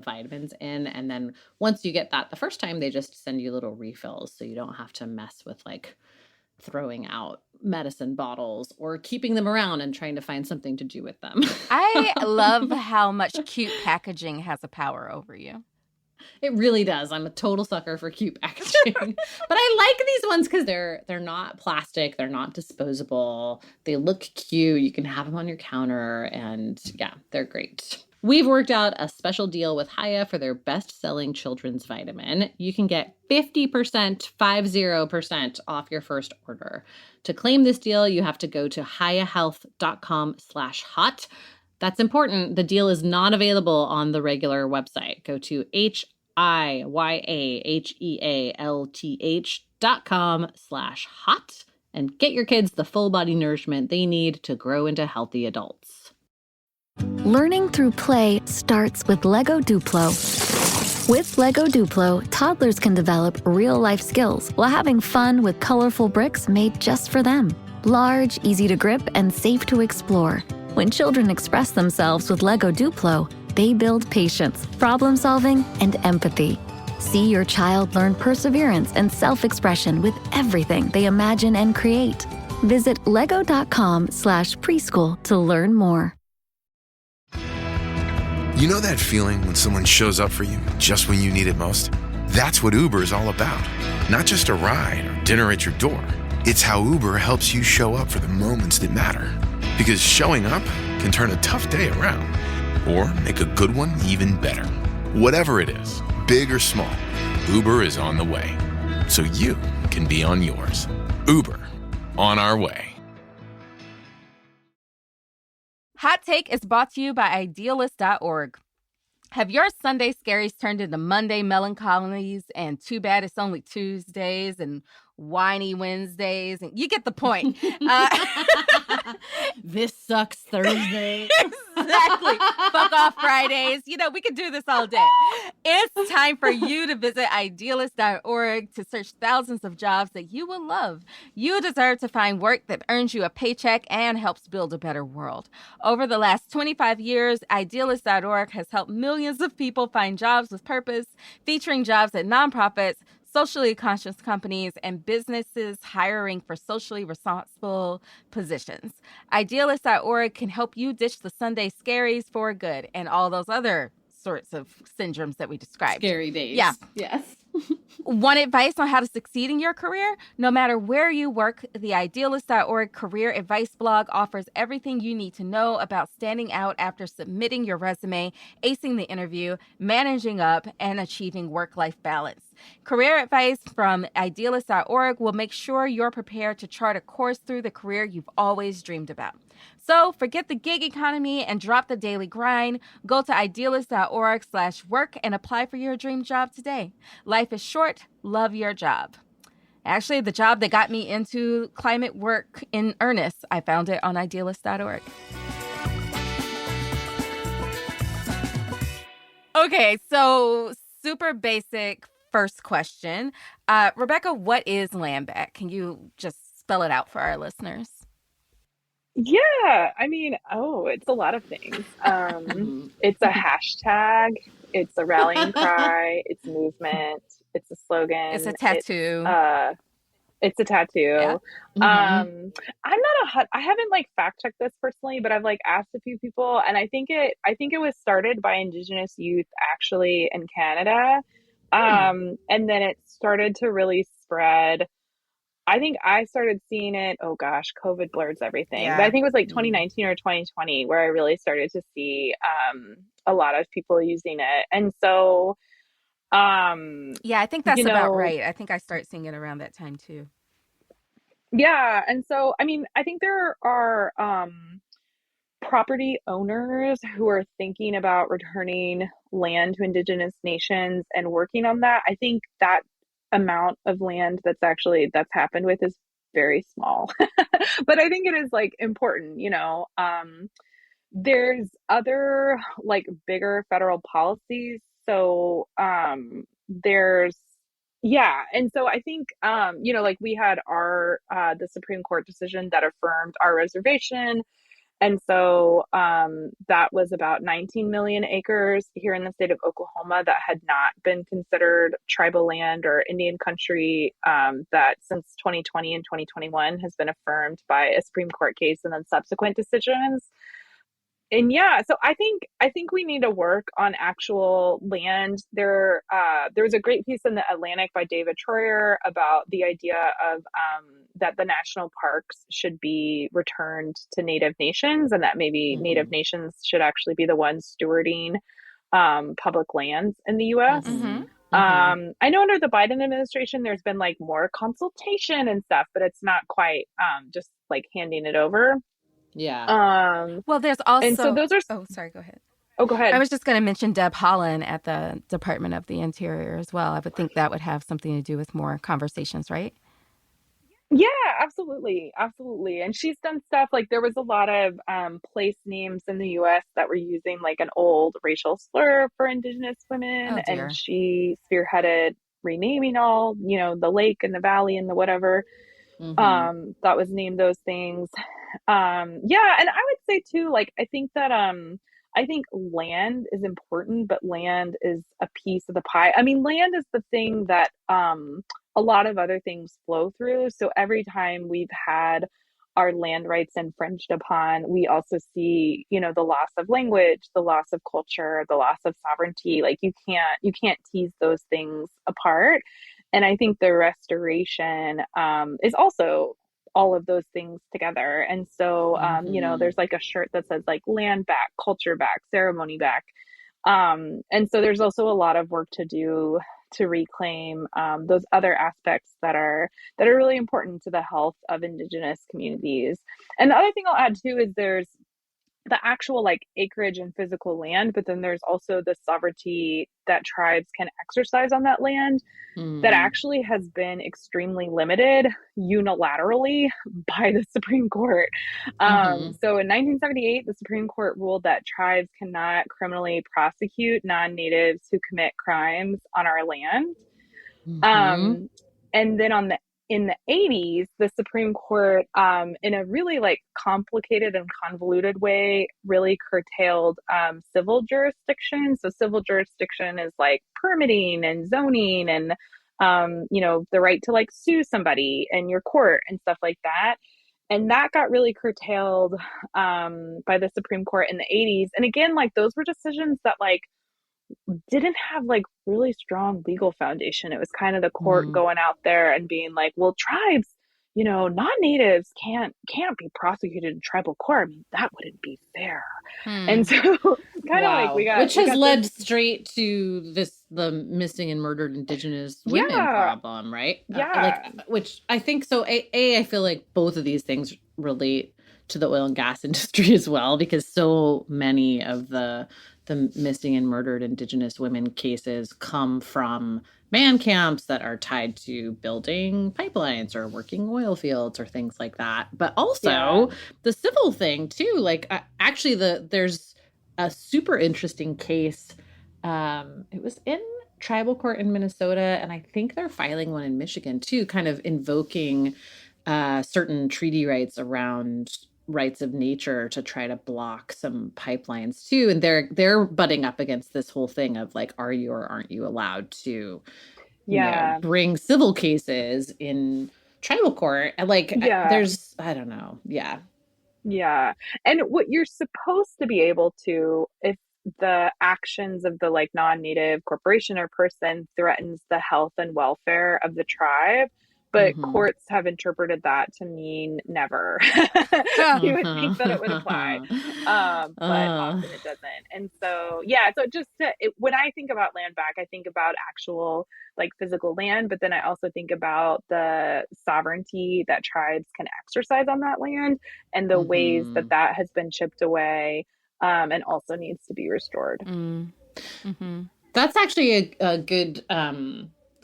vitamins in, and then once you get that the first time, they just send you little refills, so you don't have to mess with like throwing out medicine bottles or keeping them around and trying to find something to do with them. I love how much cute packaging has a power over you. It really does. I'm a total sucker for cute packaging. But I like these ones because they're not plastic, they're not disposable. They look cute. You can have them on your counter, and yeah, they're great. We've worked out a special deal with Hiya for their best-selling children's vitamin. You can get 50% off your first order. To claim this deal, you have to go to hiyahealth.com/hot. That's important. The deal is not available on the regular website. Go to hiyahealth.com/hot and get your kids the full body nourishment they need to grow into healthy adults. Learning through play starts with Lego Duplo. With Lego Duplo, toddlers can develop real-life skills while having fun with colorful bricks made just for them. Large, easy to grip, and safe to explore. When children express themselves with Lego Duplo, they build patience, problem-solving, and empathy. See your child learn perseverance and self-expression with everything they imagine and create. Visit lego.com/preschool to learn more. You know that feeling when someone shows up for you just when you need it most? That's what Uber is all about. Not just a ride or dinner at your door. It's how Uber helps you show up for the moments that matter. Because showing up can turn a tough day around or make a good one even better. Whatever it is, big or small, Uber is on the way. So you can be on yours. Uber, on our way. Hot Take is brought to you by Idealist.org. Have your Sunday scaries turned into Monday melancholies and too bad it's only Tuesdays and whiny Wednesdays? And you get the point. This sucks Thursday. Exactly. Fuck off Fridays. You know, we could do this all day. It's time for you to visit idealist.org to search thousands of jobs that you will love. You deserve to find work that earns you a paycheck and helps build a better world. Over the last 25 years, idealist.org has helped millions of people find jobs with purpose, featuring jobs at nonprofits, socially conscious companies, and businesses hiring for socially responsible positions. Idealist.org can help you ditch the Sunday scaries for good and all those other sorts of syndromes that we described. Scary days. Yeah. Yes. Want advice on how to succeed in your career? No matter where you work, the Idealist.org career advice blog offers everything you need to know about standing out after submitting your resume, acing the interview, managing up, and achieving work-life balance. Career advice from Idealist.org will make sure you're prepared to chart a course through the career you've always dreamed about. So forget the gig economy and drop the daily grind. Go to idealist.org/work and apply for your dream job today. Life is short. Love your job. Actually, the job that got me into climate work in earnest, I found it on idealist.org. Okay, so super basic first question. Rebecca, what is land back? Can you just spell it out for our listeners? Yeah, I mean, it's a lot of things. It's a hashtag, it's a rallying cry, it's movement, it's a slogan, It's a tattoo. It's a tattoo. Yeah. I'm not I haven't like fact checked this personally, but I've like asked a few people, and I think it was started by Indigenous youth actually in Canada. And then it started to really spread. I think I started seeing it, oh gosh, COVID blurs everything. Yeah. But I think it was like 2019 or 2020 where I really started to see a lot of people using it. And so yeah, I think that's about right. I think I start seeing it around that time too. Yeah, and so I mean, I think there are property owners who are thinking about returning land to Indigenous nations and working on that. I think that amount of land that's happened with is very small. But I think it is like important, you know. There's other like bigger federal policies. So there's Yeah. And so I think, like we had the Supreme Court decision that affirmed our reservation. And so that was about 19 million acres here in the state of Oklahoma that had not been considered tribal land or Indian country, that since 2020 and 2021 has been affirmed by a Supreme Court case and then subsequent decisions. And yeah, so I think we need to work on actual land. There was a great piece in the Atlantic by David Troyer about the idea of that the national parks should be returned to Native nations, and that maybe Native nations should actually be the ones stewarding public lands in the U.S. I know under the Biden administration, there's been like more consultation and stuff, but it's not quite just like handing it over. Yeah. Well, there's also, and so those are. Oh, sorry. Go ahead. Oh, go ahead. I was just going to mention Deb Haaland at the Department of the Interior as well. I would think that would have something to do with more conversations, right? Yeah, absolutely. Absolutely. And she's done stuff like there was a lot of place names in the US that were using like an old racial slur for Indigenous women. Oh, dear. And she spearheaded renaming all, the lake and the valley and the whatever that was named those things. Yeah. And I would say too, like, I think that I think land is important, but land is a piece of the pie. I mean, land is the thing that a lot of other things flow through. So every time we've had our land rights infringed upon, we also see, the loss of language, the loss of culture, the loss of sovereignty. Like you can't tease those things apart. And I think the restoration is also all of those things together. And so, there's like a shirt that says like land back, culture back, ceremony back. And so there's also a lot of work to do to reclaim those other aspects that are really important to the health of Indigenous communities. And the other thing I'll add too is there's the actual like acreage and physical land, but then there's also the sovereignty that tribes can exercise on that land that actually has been extremely limited unilaterally by the Supreme Court. So in 1978, the Supreme Court ruled that tribes cannot criminally prosecute non-natives who commit crimes on our land. And then in the 80s, the Supreme Court, in a really like complicated and convoluted way, really curtailed civil jurisdiction. So civil jurisdiction is like permitting and zoning and, the right to like sue somebody in your court and stuff like that. And that got really curtailed by the Supreme Court in the 80s. And again, like those were decisions that like didn't have like really strong legal foundation. It was kind of the court going out there and being like, well, tribes, non-natives can't be prosecuted in tribal court. I mean, that wouldn't be fair. And so kind of like which has led straight to the missing and murdered Indigenous women problem, right? Which I think so. I feel like both of these things relate to the oil and gas industry as well, because so many of the missing and murdered Indigenous women cases come from man camps that are tied to building pipelines or working oil fields or things like that. But also the civil thing too. Like actually there's a super interesting case. It was in tribal court in Minnesota, and I think they're filing one in Michigan too, kind of invoking certain treaty rights around rights of nature to try to block some pipelines too. And they're butting up against this whole thing of like, are you or aren't you allowed to bring civil cases in tribal court? And like, there's, I don't know. Yeah. Yeah. And what you're supposed to be able to, if the actions of the like non-native corporation or person threatens the health and welfare of the tribe, but courts have interpreted that to mean never. You would think that it would apply, but often it doesn't. And so, so just when I think about land back, I think about actual like physical land, but then I also think about the sovereignty that tribes can exercise on that land and the ways that has been chipped away and also needs to be restored. That's actually a good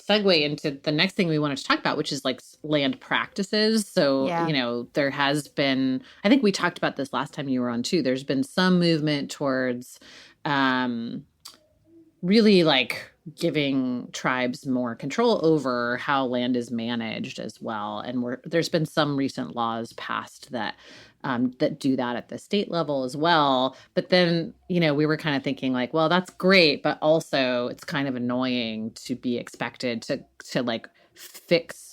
segue into the next thing we wanted to talk about, which is like land practices. So, there has been, I think we talked about this last time you were on too, there's been some movement towards really like giving tribes more control over how land is managed as well. And there's been some recent laws passed that that do that at the state level as well. But then, we were kind of thinking like, well, that's great, but also it's kind of annoying to be expected to like fix,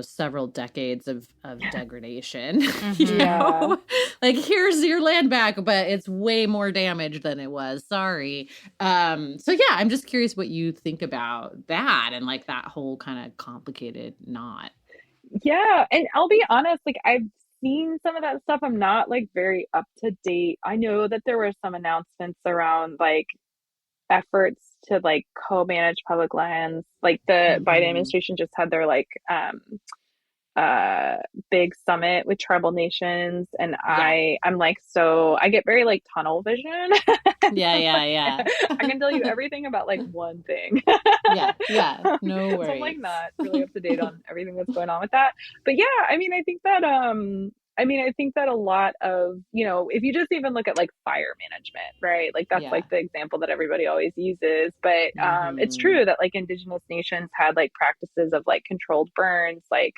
several decades of degradation. Like, here's your land back, but it's way more damaged than it was. Sorry. So yeah, I'm just curious what you think about that and like that whole kind of complicated knot. Yeah. And I'll be honest, like I've seen some of that stuff. I'm not like very up to date. I know that there were some announcements around like efforts to like co-manage public lands. Like the Biden administration just had their like big summit with tribal nations, and I'm like, so I get very like tunnel vision. Yeah. I can tell you everything about like one thing. Yeah, no worries. So I'm like not really up to date on everything that's going on with that. But yeah, I mean, I think that a lot of, if you just even look at like fire management, right? Like that's like the example that everybody always uses. But it's true that like indigenous nations had like practices of like controlled burns. Like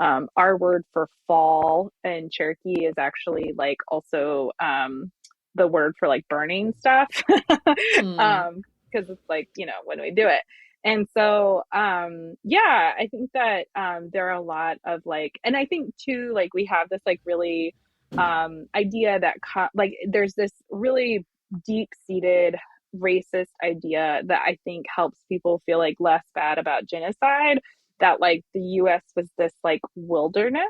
our word for fall in Cherokee is actually like also the word for like burning stuff. Because it's like, when we do it. And so, I think that there are a lot of like, and I think too, like we have this like really idea that like there's this really deep-seated racist idea that I think helps people feel like less bad about genocide, that like the US was this like wilderness,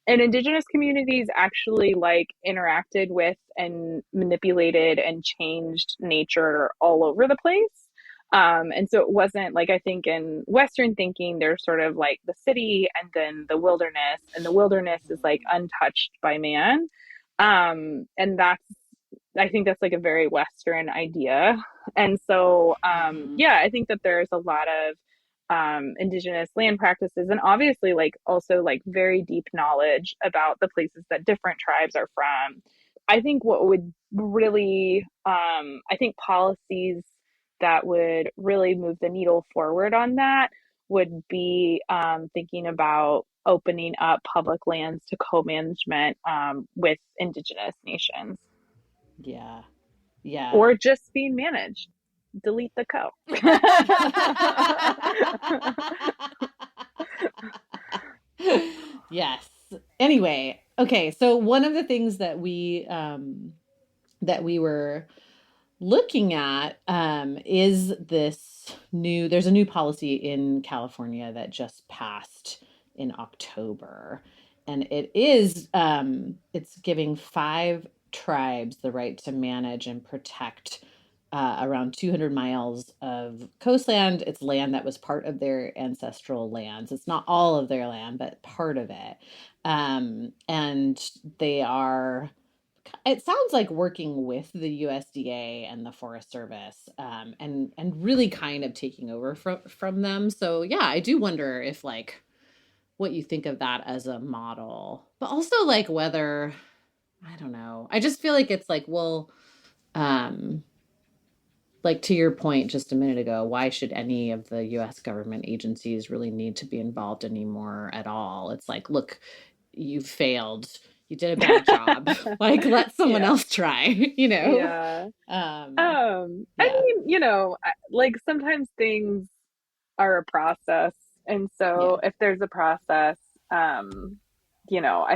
and indigenous communities actually like interacted with and manipulated and changed nature all over the place. And so it wasn't like, I think in Western thinking, there's sort of like the city and then the wilderness, and the wilderness is like untouched by man. And I think that's like a very Western idea. And so, I think that there's a lot of indigenous land practices, and obviously like also like very deep knowledge about the places that different tribes are from. I think what would really, I think policies that would really move the needle forward on that would be thinking about opening up public lands to co-management with indigenous nations. Yeah. Or just being managed. Delete the co. Yes. Anyway, okay. So one of the things that we were looking at is there's a new policy in California that just passed in October, and it is it's giving 5 tribes the right to manage and protect around 200 miles of coastland. It's land that was part of their ancestral lands. It's not all of their land, but part of it. And they are, it sounds like, working with the USDA and the Forest Service, and really kind of taking over from them. So yeah, I do wonder if like what you think of that as a model, but also like whether, I don't know. I just feel like it's like, well, like to your point just a minute ago, why should any of the US government agencies really need to be involved anymore at all? It's like, look, you failed. You did a bad job. Like, let someone else try, Yeah. I mean, like sometimes things are a process. And so if there's a process, I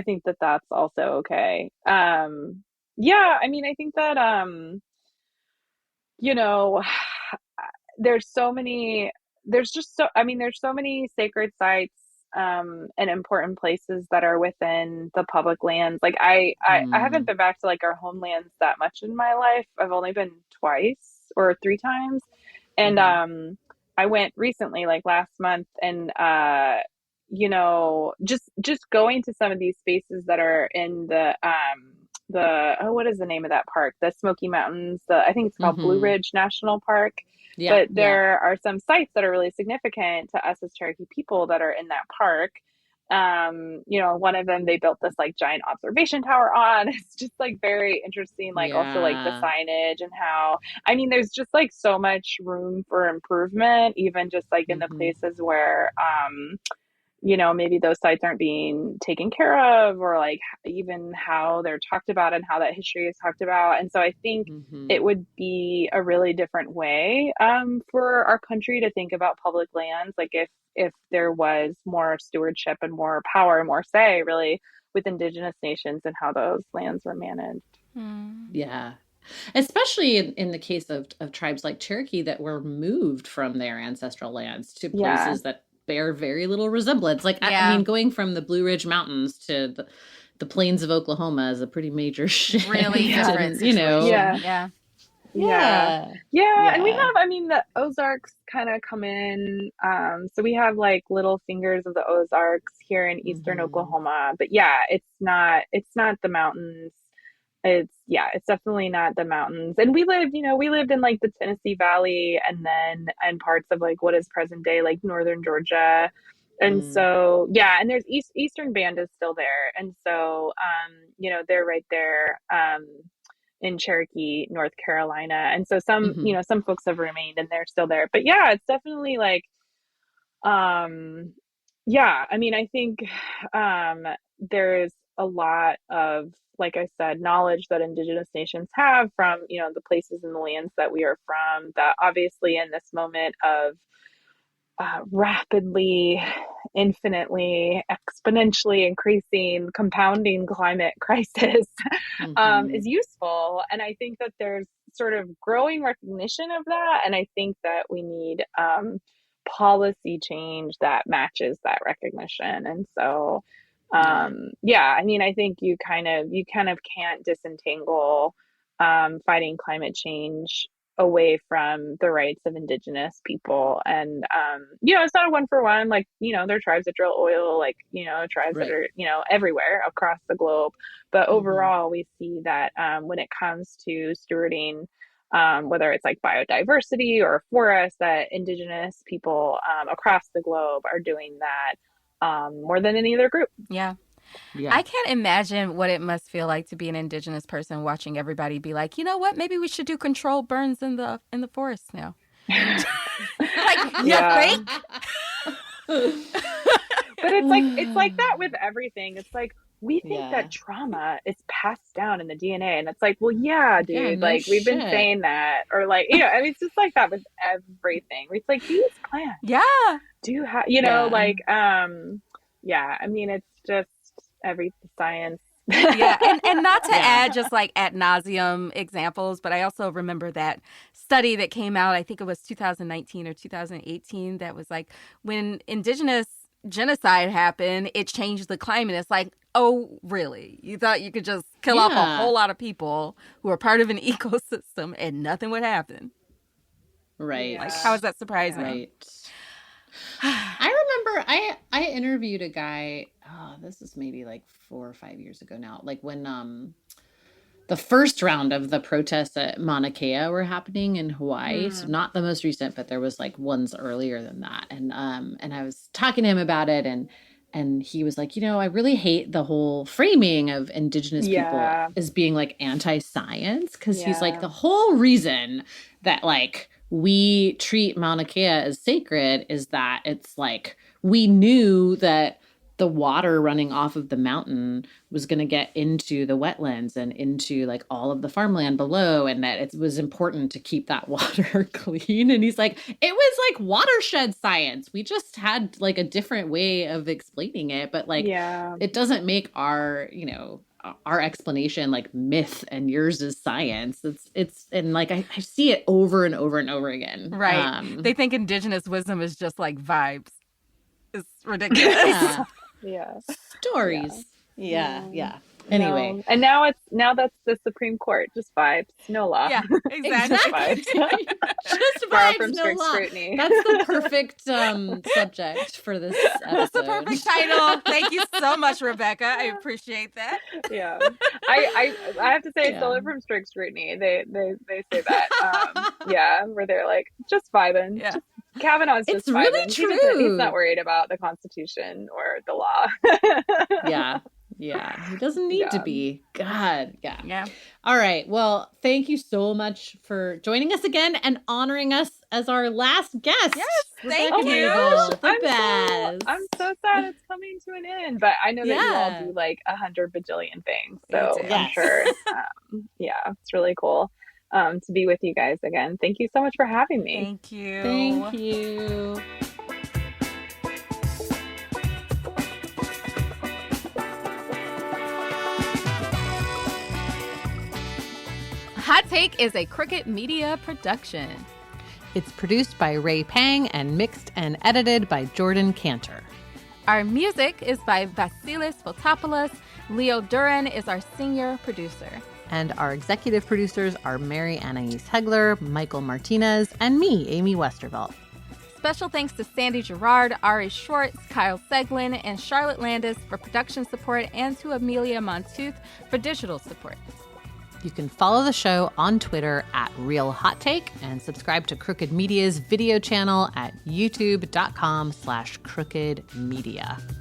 think that that's also okay. I mean, I think that, there's so many sacred sites and important places that are within the public lands. Like I haven't been back to like our homelands that much in my life. I've only been twice or 3 times. And I went recently, like last month, and just going to some of these spaces that are in the what is the name of that park? The Smoky Mountains. I think it's called Blue Ridge National Park. Yeah, but there are some sites that are really significant to us as Cherokee people that are in that park. One of them they built this like giant observation tower on. It's just like very interesting, like also like the signage and how, I mean, there's just like so much room for improvement, even just like in the places where maybe those sites aren't being taken care of, or like even how they're talked about and how that history is talked about. And so I think it would be a really different way for our country to think about public lands. Like if there was more stewardship and more power and more say really with Indigenous nations and how those lands were managed. Yeah. Especially in the case of tribes like Cherokee that were moved from their ancestral lands to places that bear very little resemblance. Like, I mean, going from the Blue Ridge Mountains to the plains of Oklahoma is a pretty major shift. Really different situation. Yeah. And we have, I mean, the Ozarks kind of come in. So we have like little fingers of the Ozarks here in eastern Oklahoma. But it's not the mountains. It's definitely not the mountains. And we lived in like the Tennessee Valley and parts of like what is present day like northern Georgia. And so and there's Eastern Band is still there. And so they're right there in Cherokee, North Carolina. And so some folks have remained and they're still there. But it's definitely like I mean, I think there's a lot of, like I said, knowledge that Indigenous nations have from, the places and the lands that we are from, that obviously in this moment of rapidly, infinitely, exponentially increasing, compounding climate crisis is useful. And I think that there's sort of growing recognition of that. And I think that we need policy change that matches that recognition. And so I mean, I think you kind of can't disentangle fighting climate change away from the rights of Indigenous people. And it's not a one for one, like there are tribes that drill oil, like tribes that are everywhere across the globe. But overall we see that when it comes to stewarding whether it's like biodiversity or forests, that Indigenous people across the globe are doing that more than any other group. Yeah. I can't imagine what it must feel like to be an Indigenous person watching everybody be like, you know what, maybe we should do controlled burns in the forest now. Like, you think? But it's like that with everything. It's like we think that trauma is passed down in the DNA, and it's like, well, dude, like we've been saying that, or like I mean, it's just like that with everything. It's like these plants, do have like I mean, it's just every science. And not to add just like ad nauseum examples, but I also remember that study that came out, I think it was 2019 or 2018, that was like, when Indigenous genocide happened, it changed the climate. It's like, oh, really? You thought you could just kill off a whole lot of people who are part of an ecosystem and nothing would happen? Right. Like, how is that surprising? Right. I remember I interviewed a guy, this is maybe like 4 or 5 years ago now, like when the first round of the protests at Mauna Kea were happening in Hawaii. So not the most recent, but there was like ones earlier than that. And I was talking to him about it, and he was like, I really hate the whole framing of Indigenous people as being like anti-science, because he's like, the whole reason that like we treat Mauna Kea as sacred is that it's like we knew that the water running off of the mountain was going to get into the wetlands and into like all of the farmland below, and that it was important to keep that water clean. And he's like, it was like watershed science. We just had like a different way of explaining it, but like it doesn't make our explanation like myth and yours is science. It's and like I see it over and over and over again. Right. They think Indigenous wisdom is just like vibes. It's ridiculous. Stories. Yeah. Anyway. No. And now that's the Supreme Court. Just vibes. No law. Yeah, exactly. Just vibes, from no law. Scrutiny. That's the perfect subject for this episode. That's the perfect title. Thank you so much, Rebecca. I appreciate that. Yeah. I have to say it's stolen from strict scrutiny. They say that. Where they're like, just vibing. Yeah. Kavanaugh's just It's really vibing. true. He's not worried about the Constitution or the law. Yeah. He doesn't need to be. God. Yeah. Yeah. All right. Well, thank you so much for joining us again and honoring us as our last guest. Yes, thank Rebecca you. Nagle, the I'm best. I'm so sad it's coming to an end, but I know that you all do like 100 bajillion things. So We do. I'm sure. It's really cool to be with you guys again. Thank you so much for having me. Thank you. Thank you. Hot Take is a Crooked Media production. It's produced by Ray Pang and mixed and edited by Jordan Cantor. Our music is by Vasilis Fotopoulos. Leo Duran is our senior producer. And our executive producers are Mary Anais Hegler, Michael Martinez, and me, Amy Westervelt. Special thanks to Sandy Girard, Ari Schwartz, Kyle Seglin, and Charlotte Landis for production support, and to Amelia Montooth for digital support. You can follow the show on Twitter at Real Hot Take and subscribe to Crooked Media's video channel at youtube.com/crookedmedia.